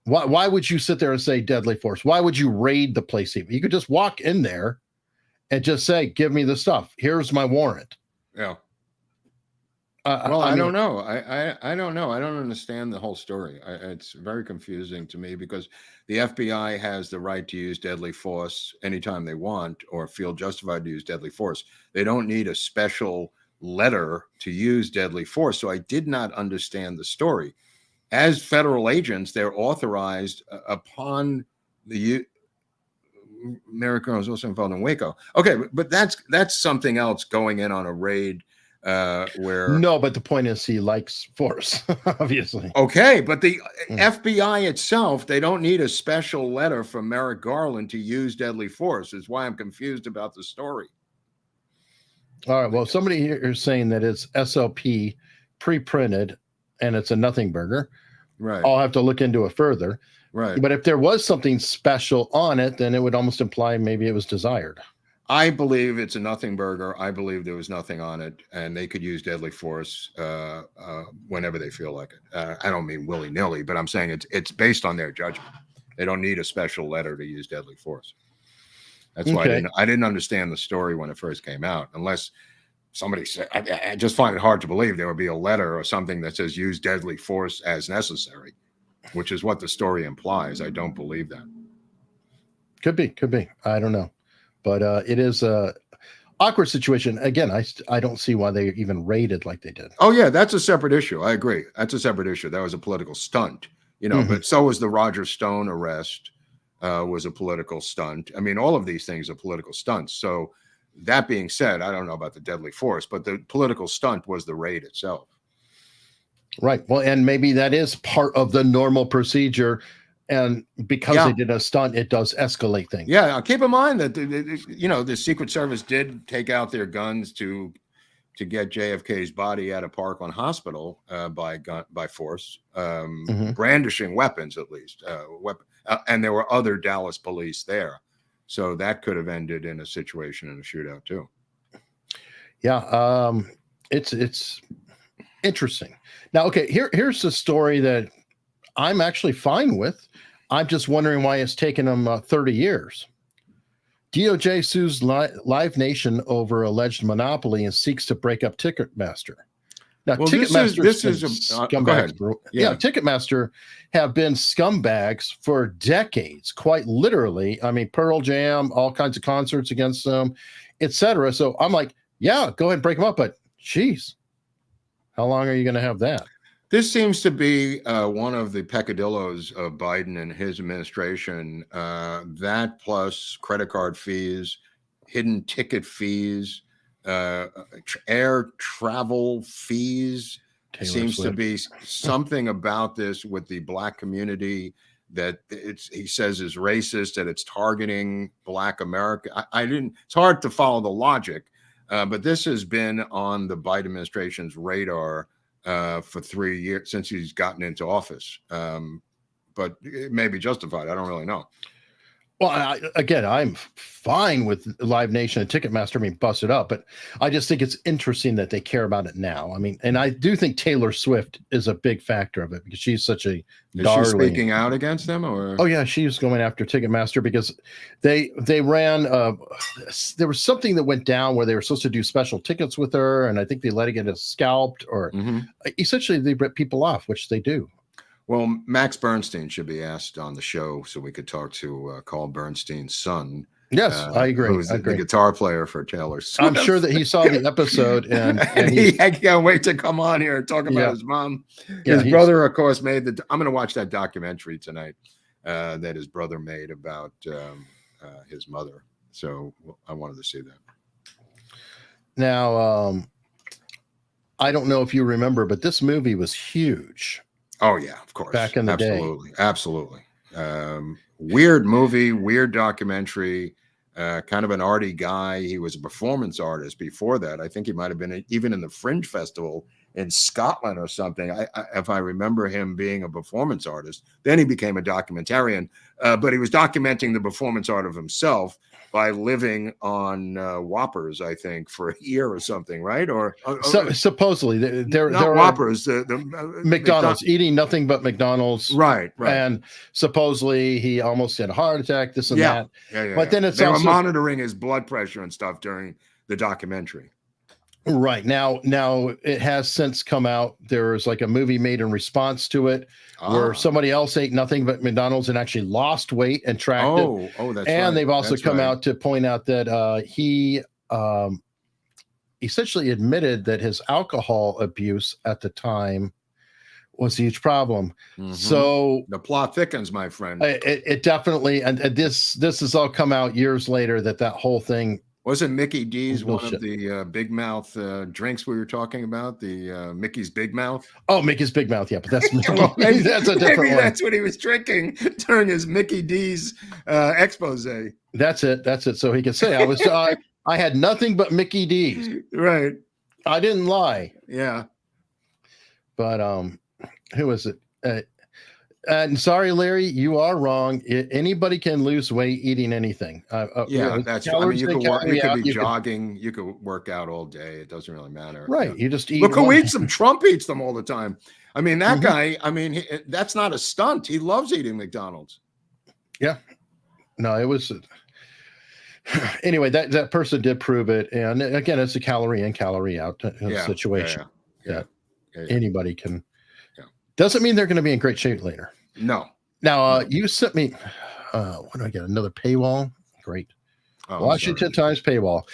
Why would you sit there and say deadly force? Why would you raid the place even? You could just walk in there and just say, give me the stuff. Here's my warrant. Yeah. Well, I don't know. I don't know. I don't understand the whole story. It's very confusing to me, because the FBI has the right to use deadly force anytime they want or feel justified to use deadly force. They don't need a special letter to use deadly force. So I did not understand the story. As federal agents, they're authorized upon the America was also involved in Waco. Okay, but that's something else, going in on a raid. Where no, but the point is he likes force, obviously. Okay, but the FBI itself, they don't need a special letter from Merrick Garland to use deadly force. Is why I'm confused about the story. All right, well, somebody here is saying that it's SLP pre-printed and it's a nothing burger. Right. I'll have to look into it further. Right. But if there was something special on it, then it would almost imply maybe it was desired. I believe it's a nothing burger. I believe there was nothing on it, and they could use deadly force whenever they feel like it. I don't mean willy-nilly, but I'm saying it's based on their judgment. They don't need a special letter to use deadly force. That's why I didn't understand the story when it first came out, unless somebody said. I just find it hard to believe there would be a letter or something that says use deadly force as necessary, which is what the story implies. I don't believe that. Could be. I don't know. But it is a awkward situation. Again, I don't see why they even raided like they did. Oh, yeah, that's a separate issue. I agree. That's a separate issue. That was a political stunt, you know, but so was the Roger Stone arrest was a political stunt. I mean, all of these things are political stunts. So that being said, I don't know about the deadly force, but the political stunt was the raid itself. Right. Well, and maybe that is part of the normal procedure. And because they did a stunt, it does escalate things. Yeah, keep in mind that the Secret Service did take out their guns to get JFK's body out of Parkland Hospital by force, brandishing weapons at least, and there were other Dallas police there, so that could have ended in a situation in a shootout too. Yeah, it's interesting. Now, okay, here's the story that I'm actually fine with. I'm just wondering why it's taken them 30 years. DOJ sues Live Nation over alleged monopoly and seeks to break up Ticketmaster. Now, Ticketmaster scumbags. Ticketmaster have been scumbags for decades, quite literally. I mean, Pearl Jam, all kinds of concerts against them, etc. So I'm like, yeah, go ahead and break them up. But geez, how long are you going to have that? This seems to be one of the peccadillos of Biden and his administration. That plus credit card fees, hidden ticket fees, air travel fees. Taylor Seems Swift. to be something about this with the Black community that he says is racist, that it's targeting Black America. It's hard to follow the logic, but this has been on the Biden administration's radar for 3 years since he's gotten into office. But it may be justified. I don't really know. Well, I'm fine with Live Nation and Ticketmaster being busted up, but I just think it's interesting that they care about it now. I mean, and I do think Taylor Swift is a big factor of it because she's such a darling. Is she speaking out against them, or? Oh yeah, she's going after Ticketmaster because they ran. There was something that went down where they were supposed to do special tickets with her, and I think they let it get scalped, or essentially they rip people off, which they do. Well, Max Bernstein should be asked on the show so we could talk to Carl Bernstein's son. Yes, I agree. Who's the guitar player for Taylor Swift. I'm sure that he saw the episode and he can't wait to come on here and talk about his mom. His brother, of course, made I'm going to watch that documentary tonight that his brother made about his mother. So I wanted to see that. Now, I don't know if you remember, but this movie was huge. Oh yeah, of course. Back in the day. Absolutely. Weird movie, weird documentary, kind of an arty guy. He was a performance artist before that. I think he might have been even in the Fringe Festival in Scotland or something. If I remember him being a performance artist, then he became a documentarian, but he was documenting the performance art of himself by living on Whoppers, I think, for a year or something, right? Or supposedly they're Whoppers, the McDonald's, eating nothing but McDonald's, right? And supposedly he almost had a heart attack, this and that. But then they were monitoring his blood pressure and stuff during the documentary. Right. Now it has since come out. There's like a movie made in response to it where somebody else ate nothing but McDonald's and actually lost weight and tracked it. Oh, that's and right. they've also come out to point out that he essentially admitted that his alcohol abuse at the time was a huge problem. So the plot thickens, my friend. It definitely, and this has all come out years later that whole thing. Wasn't Mickey D's one of the Big Mouth drinks we were talking about? The Mickey's Big Mouth? Oh, Mickey's Big Mouth, yeah, but that's maybe that's a different one. That's what he was drinking during his Mickey D's expose. That's it. So he could say, I had nothing but Mickey D's. Right. I didn't lie. Yeah. But who is it? And sorry, Larry, you are wrong. Anybody can lose weight eating anything. That's. I mean, you could be jogging. You could work out all day. It doesn't really matter. Right. You just eat. Look who eats them. Trump eats them all the time. I mean, that guy. I mean, that's not a stunt. He loves eating McDonald's. Yeah. No, it was. Anyway, that person did prove it, and again, it's a calorie in, calorie out situation. Yeah. Anybody can. Doesn't mean they're going to be in great shape later. No. Now, you sent me, what do I get? Another paywall? Great. Washington Times paywall.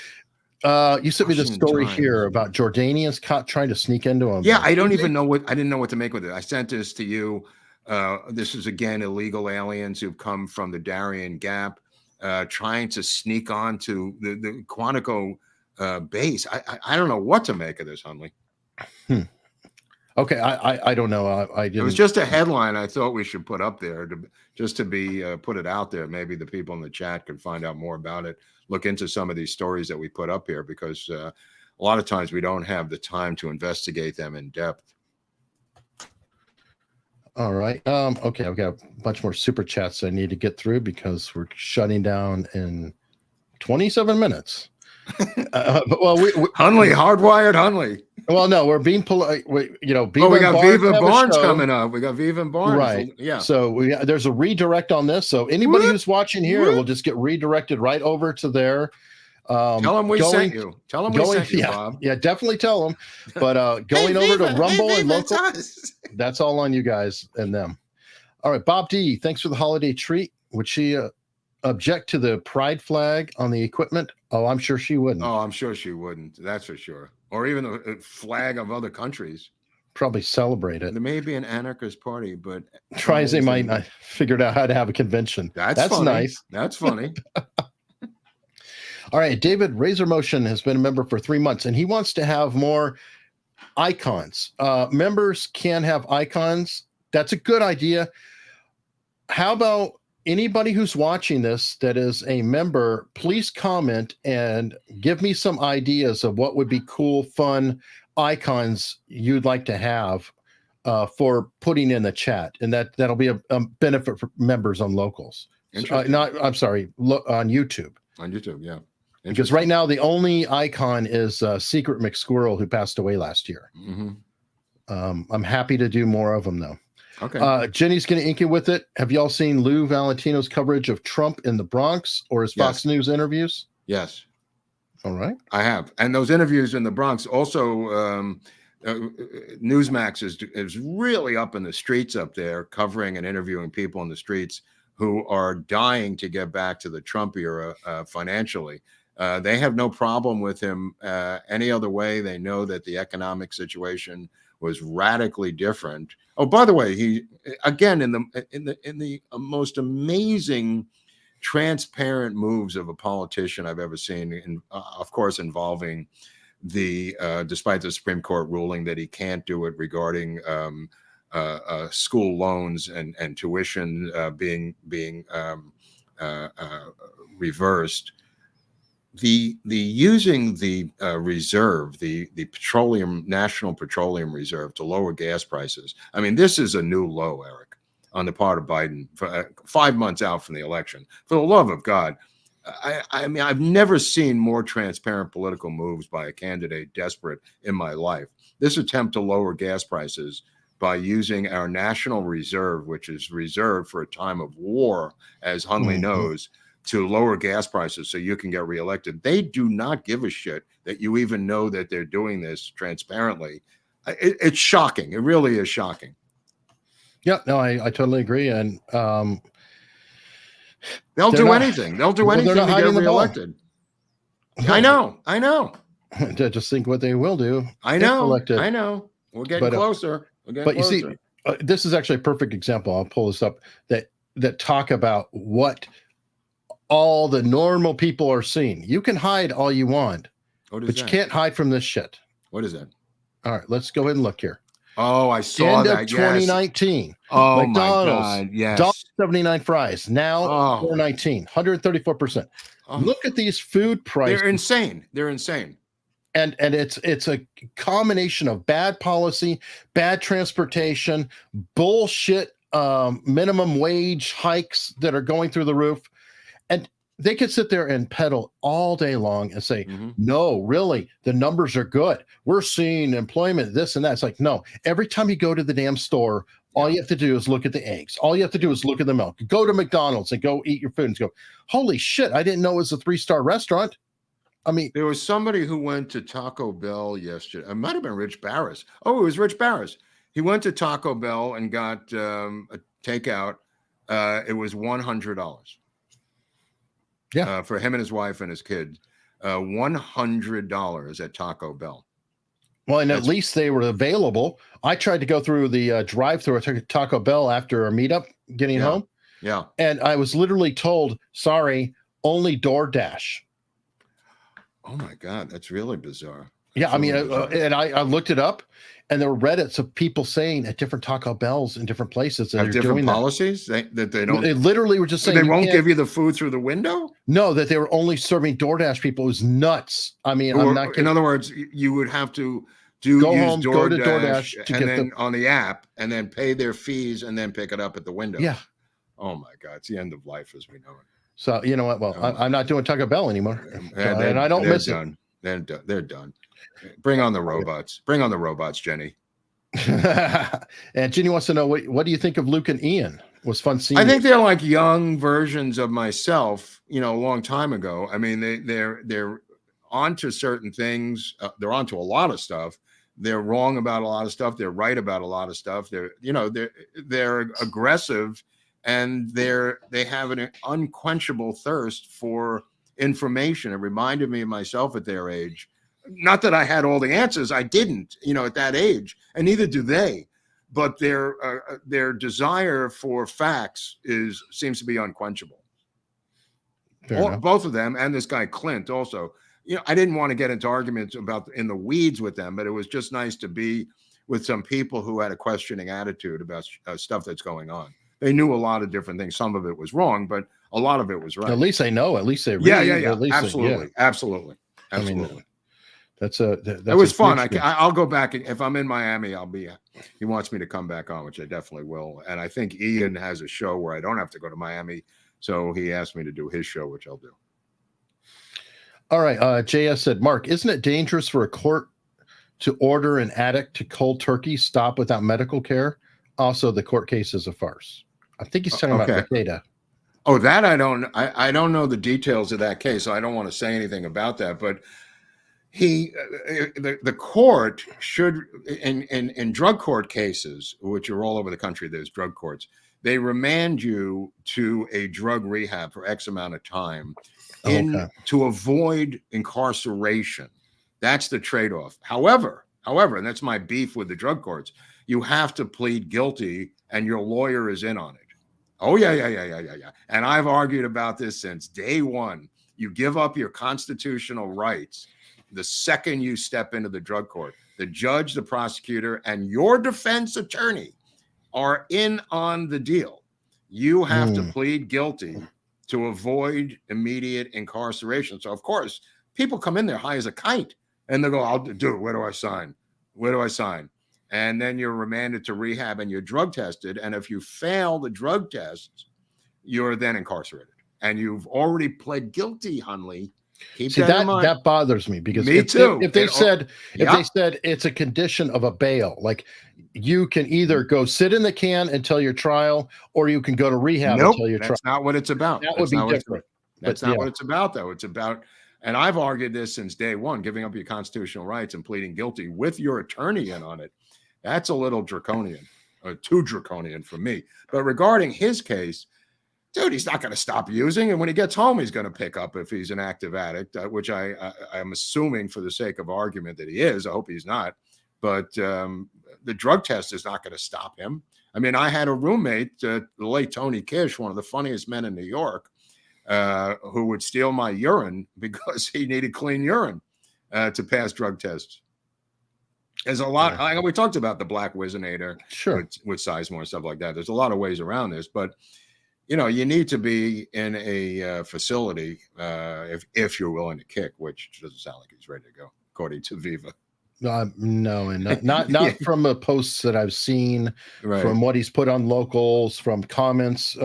You sent me the story here about Jordanians caught trying to sneak into them. Yeah, I didn't know what to make with it. I sent this to you. This is, again, illegal aliens who've come from the Darien Gap, trying to sneak onto the Quantico base. I don't know what to make of this, Hunley. Okay, I don't know. I didn't. It was just a headline I thought we should put up there to be put it out there. Maybe the people in the chat could find out more about it. Look into some of these stories that we put up here because a lot of times we don't have the time to investigate them in depth. All right. Okay, I've got a bunch more super chats I need to get through because we're shutting down in 27 minutes. Well, Hunley, hardwired Hunley. Well, no, we're being polite. We got Viva Barnes coming up. We got Viva Barnes. Right. Yeah. So there's a redirect on this. So anybody who's watching here will just get redirected right over to there. Tell them we sent you. Tell them we sent you, Bob. Yeah, definitely tell them. But going over to Rumble and Local, that's all on you guys and them. All right, Bob D, thanks for the holiday treat. Would she object to the pride flag on the equipment? Oh, I'm sure she wouldn't. Oh, I'm sure she wouldn't. That's for sure. Or even a flag of other countries. probably celebrate it. There may be an anarchist party, but Try as they might, not figured out how to have a convention. That's funny. nice. That's funny. All right, David Razor Motion has been a member for 3 months, and he wants to have more icons. Members can have icons. That's a good idea. How about anybody who's watching this that is a member, please comment and give me some ideas of what would be cool, fun icons you'd like to have for putting in the chat. And that'll be a benefit for members on Locals. On YouTube. On YouTube, yeah. Because right now the only icon is Secret McSquirrel, who passed away last year. I'm happy to do more of them, though. Okay. Jenny's going to ink it with it. Have y'all seen Lou Valentino's coverage of Trump in the Bronx or his Fox News interviews? Yes. All right. I have. And those interviews in the Bronx also, Newsmax is really up in the streets up there, covering and interviewing people in the streets who are dying to get back to the Trump era financially. They have no problem with him any other way. They know that the economic situation was radically different. Oh, by the way, he again in the most amazing, transparent moves of a politician I've ever seen. Of course, involving despite the Supreme Court ruling that he can't do it regarding school loans and tuition being reversed. The using the reserve, the National Petroleum Reserve, to lower gas prices. I mean, this is a new low, Eric, on the part of Biden, for 5 months out from the election. For the love of God, I mean, I've never seen more transparent political moves by a candidate desperate in my life. This attempt to lower gas prices by using our national reserve, which is reserved for a time of war, as Hunley knows, to lower gas prices so you can get reelected. They do not give a shit that you even know that they're doing this transparently. It's shocking. It really is shocking. Yeah, no, I totally agree. And they'll do anything. They'll do anything to get reelected. I know. Just think what they will do. I know. We're getting closer. But you see, this is actually a perfect example. I'll pull this up that talk about all the normal people are seeing. You can hide all you want, but you can't hide from this shit. What is that? All right, let's go ahead and look here. Oh, I saw End that. of 2019. Oh, McDonald's, my God. Yes. $1.79 fries. Now $4.19, 134%. Look at these food prices. They're insane. They're insane. And it's a combination of bad policy, bad transportation, bullshit minimum wage hikes that are going through the roof. And they could sit there and peddle all day long and say, no, really, the numbers are good. We're seeing employment, this and that. It's like, no, every time you go to the damn store, all you have to do is look at the eggs. All you have to do is look at the milk. Go to McDonald's and go eat your food and go, holy shit, I didn't know it was a 3-star restaurant. I mean, there was somebody who went to Taco Bell yesterday. It might have been Rich Barris. Oh, it was Rich Barris. He went to Taco Bell and got a takeout. It was $100. Yeah, for him and his wife and his kid, $100 at Taco Bell. Well, and at least they were available. I tried to go through the drive-thru at Taco Bell after a meetup getting home. Yeah. And I was literally told, sorry, only DoorDash. Oh my God, that's really bizarre. Yeah, I mean, and I looked it up, and there were Reddits of people saying at different Taco Bells in different places that have they're different doing policies that they don't. They literally were just saying they won't give you the food through the window. No, that they were only serving DoorDash people. It was nuts. I mean, I'm not kidding. In other words, you would have to go home, go to DoorDash to and get then on the app, and then pay their fees, and then pick it up at the window. Yeah. Oh my God, it's the end of life as we know it. So you know what? Well, I'm not doing Taco Bell anymore, and I don't miss it. They're done. Bring on the robots. Bring on the robots, Jenny. And Jenny wants to know what do you think of Luke and Ian? It was fun seeing. I think they're like young versions of myself. A long time ago. I mean, they're onto certain things. They're onto a lot of stuff. They're wrong about a lot of stuff. They're right about a lot of stuff. They're aggressive, and they have an unquenchable thirst for information. It reminded me of myself at their age. not that I had all the answers. I didn't, at that age, and neither do they. But their desire for facts seems to be unquenchable. Both of them, and this guy Clint also. I didn't want to get into arguments in the weeds with them, but it was just nice to be with some people who had a questioning attitude about stuff that's going on. They knew a lot of different things. Some of it was wrong, but a lot of it was right. At least they know. At least they read. Yeah. At least Absolutely. I mean, that's it was fun. I'll go back. If I'm in Miami, I'll be. He wants me to come back on, which I definitely will. And I think Ian has a show where I don't have to go to Miami, so he asked me to do his show, which I'll do. All right. JS said, Mark, isn't it dangerous for a court to order an addict to cold turkey stop without medical care? Also, the court case is a farce. I think he's talking about data. Oh, that I don't know the details of that case, so I don't want to say anything about that. But the court should, in drug court cases, which are all over the country, there's drug courts, they remand you to a drug rehab for X amount of time to avoid incarceration. That's the trade-off. However, and that's my beef with the drug courts, you have to plead guilty and your lawyer is in on it. Oh, yeah. And I've argued about this since day one. You give up your constitutional rights the second you step into the drug court. The judge, the prosecutor, and your defense attorney are in on the deal. You have to plead guilty to avoid immediate incarceration. So, of course, people come in there high as a kite, and they go, I'll do it. Where do I sign? Where do I sign? And then you're remanded to rehab and you're drug tested. And if you fail the drug tests, you're then incarcerated. And you've already pled guilty, Hunley. Keep that in mind. That bothers me because if they said it's a condition of a bail, like you can either go sit in the can until your trial, or you can go to rehab until your trial. That's not what it's about. That would be different. That's not what it's about, though. It's about, and I've argued this since day one, giving up your constitutional rights and pleading guilty with your attorney in on it. That's a little draconian, or too draconian for me. But regarding his case, dude, he's not going to stop using. And when he gets home, he's going to pick up if he's an active addict, which I'm assuming for the sake of argument that he is. I hope he's not. But the drug test is not going to stop him. I mean, I had a roommate, the late Tony Kish, one of the funniest men in New York, who would sizemore my urine because he needed clean urine to pass drug tests. There's a lot. We talked about the black Wizinator with Sizemore and stuff like that. There's a lot of ways around this, but you need to be in a facility if you're willing to kick, which doesn't sound like he's ready to go, according to Viva. No, and not from the posts that I've seen, from what he's put on Locals, from comments,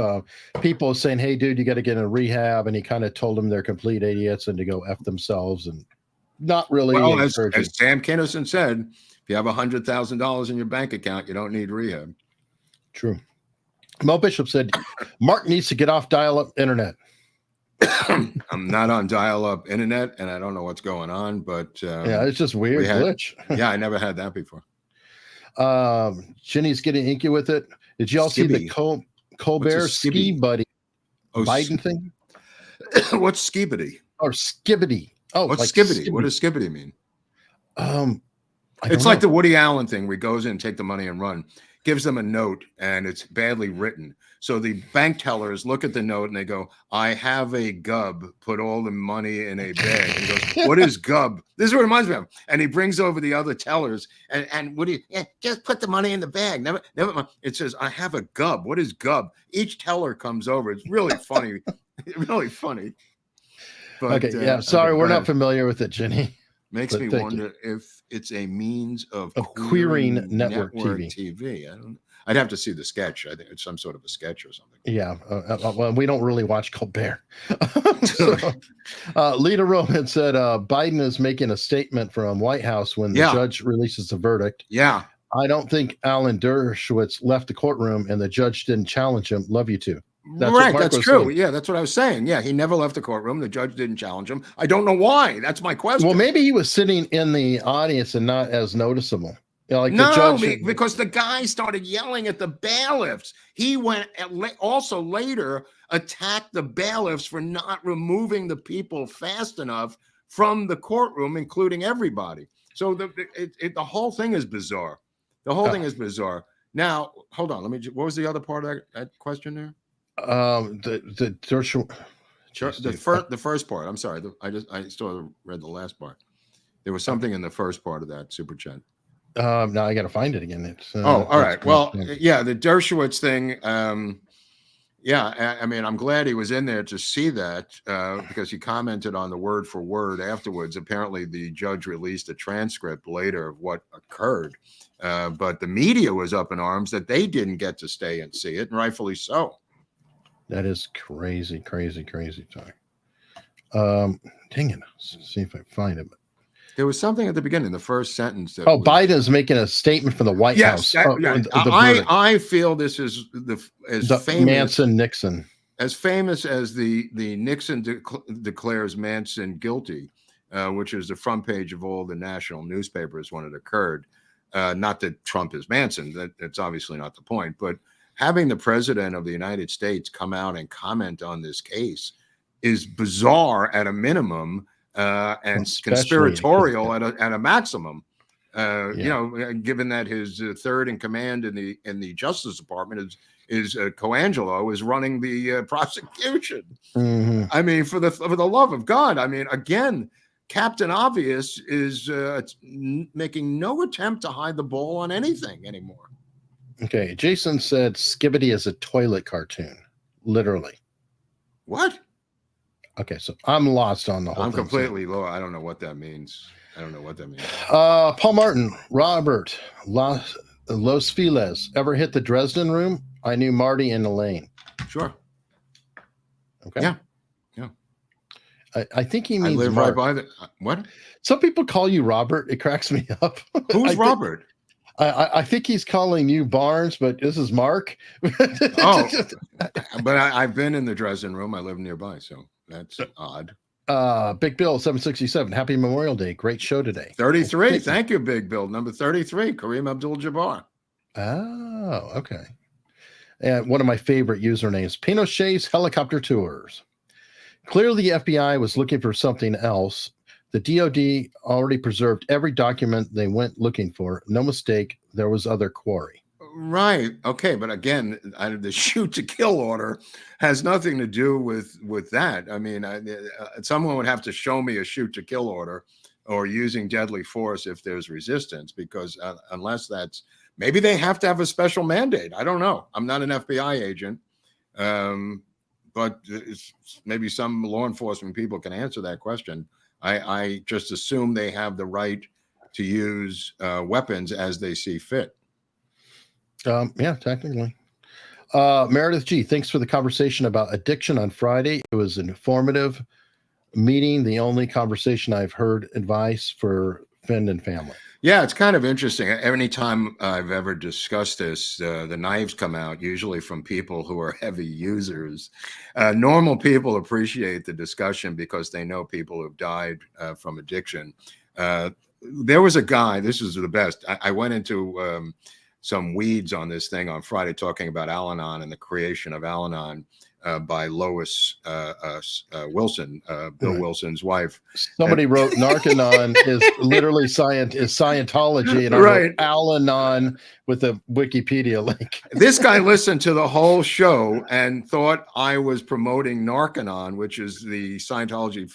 people saying, "Hey, dude, you got to get in rehab," and he kind of told them they're complete idiots and to go F themselves, and not really. Well, as Sam Kinison said, if you have $100,000 in your bank account, you don't need rehab. True. Mel Bishop said, Mark needs to get off dial-up internet. I'm not on dial-up internet, and I don't know what's going on, but yeah, it's just weird glitch. Yeah, I never had that before. Jenny's getting inky with it. Did y'all see the Colbert Ski Buddy Biden thing? What's Skibbity? Or Skibbity? Oh, what's Skibbity? What does Skibbity mean? It's like the Woody Allen thing where he goes in, take the money and run. Gives them a note and it's badly written. So the bank tellers look at the note and they go, I have a gub, put all the money in a bag. And he goes, what is gub? This is what it reminds me of. And he brings over the other tellers and Woody, just put the money in the bag. Never mind. It says, I have a gub. What is gub? Each teller comes over. It's really funny. Really funny. But, okay. Yeah. Sorry. We're not familiar with it, Jenny. Makes me wonder if it's a means of queering network TV. I'd have to see the sketch. I think it's some sort of a sketch or something. Yeah. Well, we don't really watch Colbert. Lita Roman said Biden is making a statement from White House when the judge releases the verdict. Yeah. I don't think Alan Dershowitz left the courtroom and the judge didn't challenge him. Love you too. That's true. Saying. Yeah, that's what I was saying. Yeah, he never left the courtroom. The judge didn't challenge him. I don't know why. That's my question. Well, maybe he was sitting in the audience and not as noticeable. Like no, the judge because the guy started yelling at the bailiffs. He went also later attacked the bailiffs for not removing the people fast enough from the courtroom, including everybody. So the whole thing is bizarre. The whole thing is bizarre. Now, hold on. What was the other part of that question there? The first part. I'm sorry. I still read the last part. There was something in the first part of that super chat. Now I got to find it again. It's all right. Well, yeah, the Dershowitz thing. I mean, I'm glad he was in there to see that because he commented on the word for word afterwards. Apparently, the judge released a transcript later of what occurred, but the media was up in arms that they didn't get to stay and see it, and rightfully so. That is crazy talk. Dang it! Let's see if I find it. There was something at the beginning, the first sentence. Biden's making a statement from the White House. I feel this is as famous Manson Nixon, as famous as the Nixon declares Manson guilty, which is the front page of all the national newspapers when it occurred. Not that Trump is Manson, that's obviously not the point, but having the president of the United States come out and comment on this case is bizarre at a minimum. And conspiratorial at a maximum, given that his third in command in the Justice Department is Coangelo is running the prosecution. Mm-hmm. I mean, for the love of God, I mean, again, Captain Obvious is making no attempt to hide the ball on anything anymore. Okay, Jason said Skibbity is a toilet cartoon, literally. What? Okay, so I'm lost on the whole thing. I'm completely lost. I don't know what that means. Paul Martin, Robert, Los Feliz. Ever hit the Dresden Room? I knew Marty and Elaine. Sure. Okay. Yeah. I think he means I live Mark. right by what? Some people call you Robert. It cracks me up. Who's Robert? I think he's calling you Barnes, but this is Mark. But I've been in the Dresden Room. I live nearby, so that's odd. Big Bill 767. Happy Memorial Day. Great show today. 33. Thank you, Big Bill. Number 33, Kareem Abdul-Jabbar. Oh, okay. And one of my favorite usernames, Pinochet's Helicopter Tours. Clearly, the FBI was looking for something else. The DOD already preserved every document they went looking for. No mistake, there was other quarry. Right. Okay. But again, the shoot to kill order has nothing to do with that. I mean, someone would have to show me a shoot to kill order or using deadly force if there's resistance, because unless that's, maybe they have to have a special mandate. I don't know. I'm not an FBI agent. But maybe some law enforcement people can answer that question. I just assume they have the right to use weapons as they see fit. Yeah, technically. Meredith G, thanks for the conversation about addiction on Friday. It was an informative meeting, the only conversation I've heard advice for friend and family. Yeah, it's kind of interesting. Anytime I've ever discussed this, the knives come out, usually from people who are heavy users. Normal people appreciate the discussion because they know people who've died from addiction. There was a guy, this is the best. I went into some weeds on this thing on Friday talking about Al-Anon and the creation of Al-Anon by Lois Wilson, Bill Wilson's wife. Somebody wrote Narcanon is literally Scientology, and I wrote Al-Anon with a Wikipedia link. This guy listened to the whole show and thought I was promoting Narcanon, which is the Scientology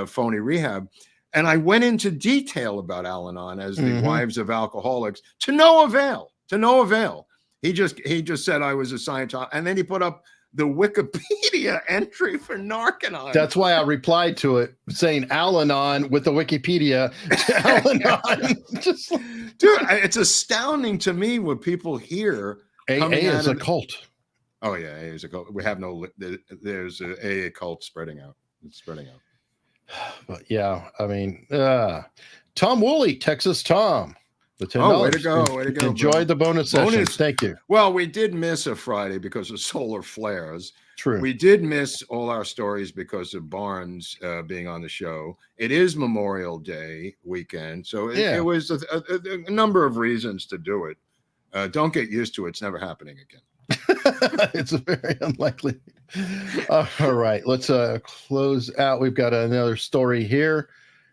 phony rehab. And I went into detail about Al-Anon as the wives of alcoholics to no avail. He just said I was a Scientologist, and then he put up the Wikipedia entry for Narcanon. That's why I replied to it saying Al-Anon with the Wikipedia. Al-Anon. Dude, it's astounding to me what people hear. AA is a cult. Oh yeah, AA is a cult. We have there's a AA cult spreading out. It's spreading out. But yeah, I mean, Tom Woolley, Texas Tom. Oh, way to go. Enjoyed the bonus session. Thank you. Well, we did miss a Friday because of solar flares. True. We did miss all our stories because of Barnes being on the show. It is Memorial Day weekend, so it was a number of reasons to do it. Don't get used to it. It's never happening again. It's very unlikely. All right, let's close out. We've got another story here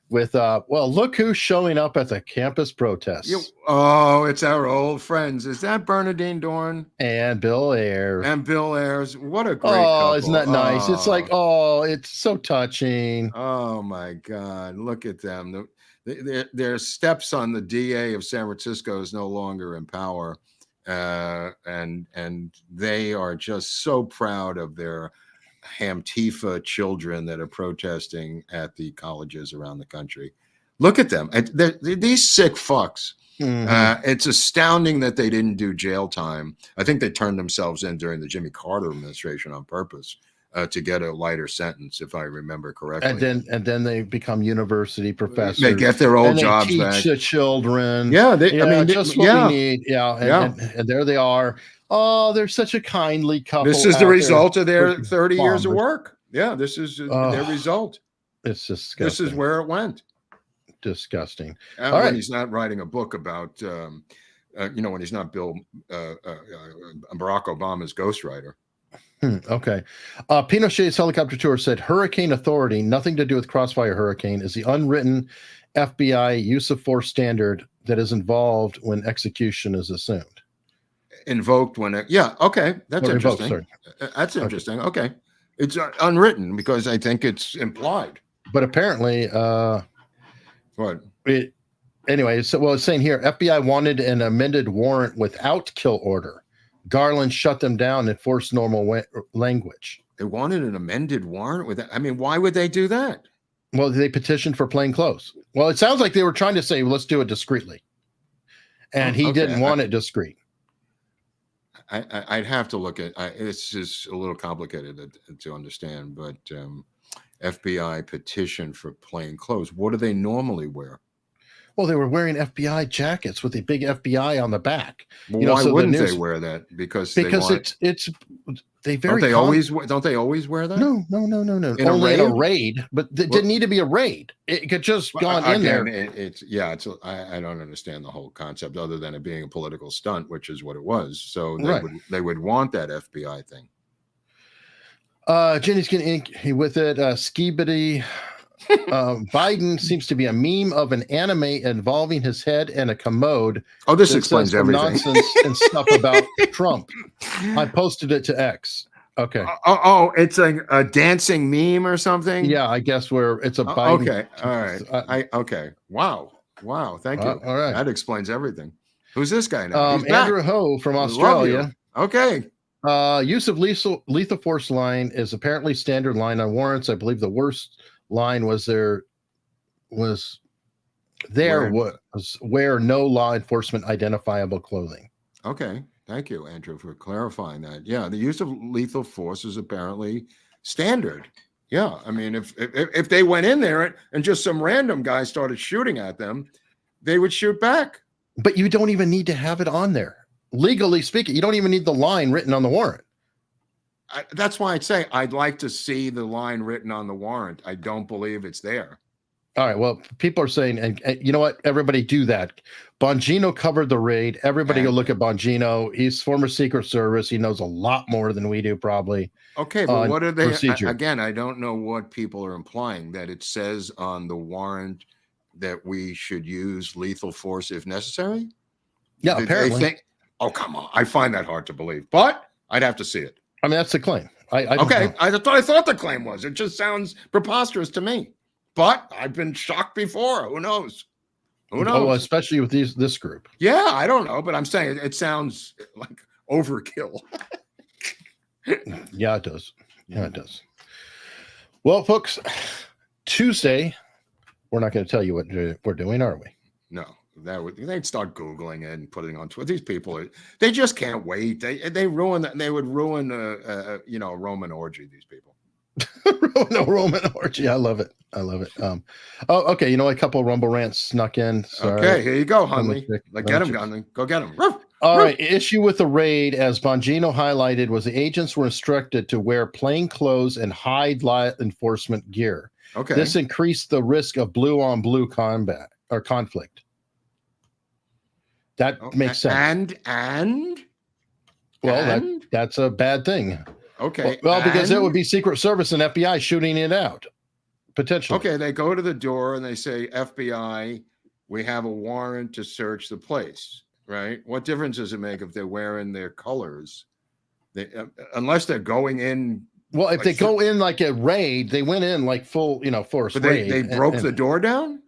with well, look who's showing up at the campus protests. Oh, it's our old friends. Is that Bernadine Dorn and Bill Ayers? And Bill Ayers. What a great couple. Isn't that nice? It's like, it's so touching. Oh my God, look at them. Their steps on the DA of San Francisco is no longer in power. And they are just so proud of their Hamtifa children that are protesting at the colleges around the country. Look at them. These sick fucks. It's astounding that they didn't do jail time. I think they turned themselves in during the Jimmy Carter administration on purpose to get a lighter sentence, if I remember correctly. And then they become university professors. They get their old jobs teach back. The children. Yeah, just what we need. And there they are. Oh, they're such a kindly couple. This is the result of their 30 years of work. Yeah, this is their result. It's disgusting. This is where it went. Disgusting. All right. He's not writing a book about, when he's not Barack Obama's ghostwriter. Okay. Pinochet's helicopter tour said Hurricane Authority, nothing to do with Crossfire Hurricane, is the unwritten FBI use of force standard that is involved when execution is assumed. Invoked when okay, that's interesting. That's interesting. Okay, it's unwritten because I think it's implied. But apparently, what? Anyway, so it's saying here, FBI wanted an amended warrant without kill order. Garland shut them down and forced normal language. They wanted an amended warrant with that. I mean, why would they do that? Well, they petitioned for plain clothes. Well, it sounds like they were trying to say, let's do it discreetly, and he didn't want it discreet. I'd have to look at it's just a little complicated to understand, but FBI petition for plain clothes. What do they normally wear? Well, they were wearing FBI jackets with a big FBI on the back. Well, why wouldn't they wear that? Because they don't they always wear that? No. Only in a raid, but it didn't need to be a raid. It could just gone in there. I don't understand the whole concept other than it being a political stunt, which is what it was. So they would want that FBI thing. Jenny's getting ink with it. Skibidi. Biden seems to be a meme of an anime involving his head and a commode. Oh, this explains everything. Nonsense and stuff about Trump. I posted it to X. Okay. It's a dancing meme or something. Yeah, I guess it's a Biden. Okay. All right. Okay. Wow. Thank you. All right. That explains everything. Who's this guy now? Andrew Ho from Australia. Okay. Use of lethal force line is apparently standard line on warrants. I believe the worst line was wear no law enforcement identifiable clothing. Okay. Thank you, Andrew, for clarifying that. Yeah, the use of lethal force is apparently standard. Yeah, I mean, if they went in there and just some random guy started shooting at them, they would shoot back. But you don't even need to have it on there. Legally speaking, you don't even need the line written on the warrant. That's why I'd say I'd like to see the line written on the warrant. I don't believe it's there. All right. Well, people are saying, and you know what? Everybody do that. Bongino covered the raid. Everybody go look at Bongino. He's former Secret Service. He knows a lot more than we do, probably. Okay, but what are they? Again, I don't know what people are implying, that it says on the warrant that we should use lethal force if necessary. Yeah, apparently. Oh, come on. I find that hard to believe, but I'd have to see it. I mean, that's the claim. I thought the claim was. It just sounds preposterous to me. But I've been shocked before. Who knows? Oh, especially with this group. Yeah, I don't know, but I'm saying it sounds like overkill. Yeah, it does. Yeah, it does. Well, folks, Tuesday, we're not going to tell you what we're doing, are we? No. They'd start Googling it and putting on Twitter. These people, they just can't wait. They ruin that. They would ruin a Roman orgy. These people. No Roman orgy. I love it. Okay. You know, a couple of Rumble rants snuck in. Sorry. Okay, here you go, Hunley. Get him, Hunley. Go get him. All right. Issue with the raid, as Bongino highlighted, was the agents were instructed to wear plain clothes and hide law enforcement gear. Okay. This increased the risk of blue-on-blue combat or conflict. That makes sense. And well, that's a bad thing. Okay. Well, because it and- would be Secret Service and FBI shooting it out, potentially. Okay, they go to the door and they say, FBI, we have a warrant to search the place, right? What difference does it make if they're wearing their colors? They, unless they're going in. Well, if like, they go in like a raid, they went in like full, force but raid. they broke the door down?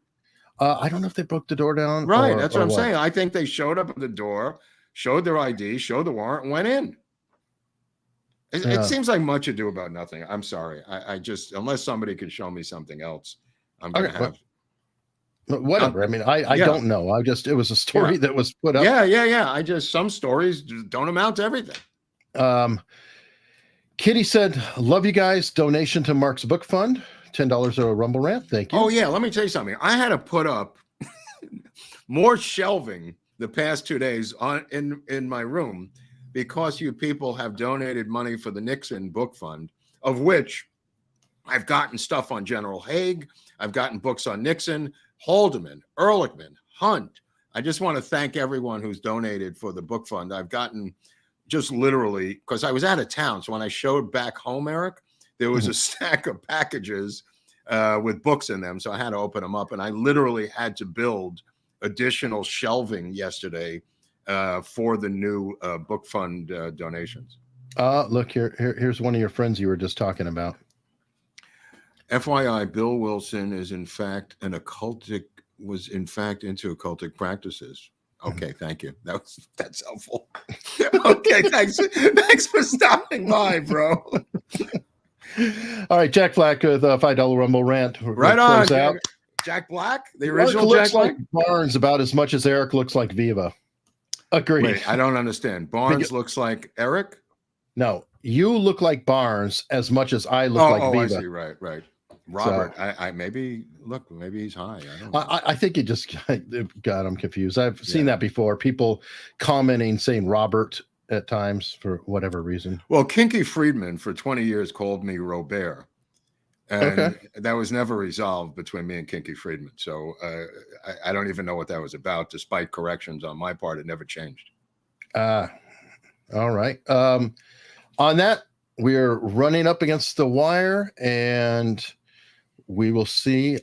I don't know if they broke the door down. Right, that's what I'm saying. I think they showed up at the door, showed their ID, showed the warrant, and went in. It seems like much ado about nothing. I'm sorry. I just, unless somebody could show me something else, I'm going to have. Whatever. I mean, I don't know. It was a story that was put up. Yeah. Some stories don't amount to everything. Kitty said, love you guys. Donation to Mark's book fund. $10 or a Rumble Rant. Thank you. Oh, yeah. Let me tell you something. I had to put up more shelving the past 2 days in my room because you people have donated money for the Nixon book fund, of which I've gotten stuff on General Haig. I've gotten books on Nixon, Haldeman, Ehrlichman, Hunt. I just want to thank everyone who's donated for the book fund. I've gotten just literally, because I was out of town. So when I showed back home, Eric, there was a stack of packages with books in them. So I had to open them up, and I literally had to build additional shelving yesterday for the new book fund donations. Look, here's one of your friends you were just talking about. FYI, Bill Wilson is in fact into occultic practices. Okay, thank you. That's helpful. Okay, thanks for stopping by, bro. All right, Jack Black with a $5 Rumble Rant. Right on, out. Jack Black, the original Mark Jack looks like Black. Barnes about as much as Eric looks like Viva. Agreed. Wait, I don't understand. Barnes looks like Eric? No, you look like Barnes as much as I look like Viva. I see. Right. Robert, so, I maybe he's high. I don't know. I think it just got him confused. I've seen that before. People commenting saying Robert at times for whatever reason. Well, Kinky Friedman for 20 years called me Robert. And that was never resolved between me and Kinky Friedman. So I don't even know what that was about. Despite corrections on my part, it never changed. All right. On that, we're running up against the wire, and we will see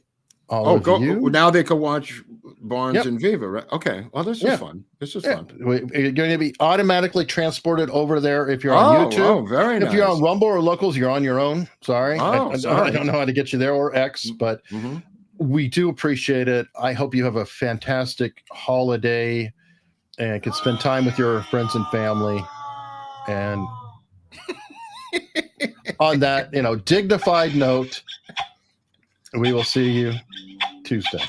all of you. Now they can watch Barnes and Viva, right? Okay. Well, this is fun. This is fun. You're going to be automatically transported over there if you're on YouTube. Oh, very nice. If you're on Rumble or Locals, you're on your own. Sorry. Sorry. I don't know how to get you there, or X, but we do appreciate it. I hope you have a fantastic holiday and can spend time with your friends and family. And on that, dignified note, we will see you Tuesday.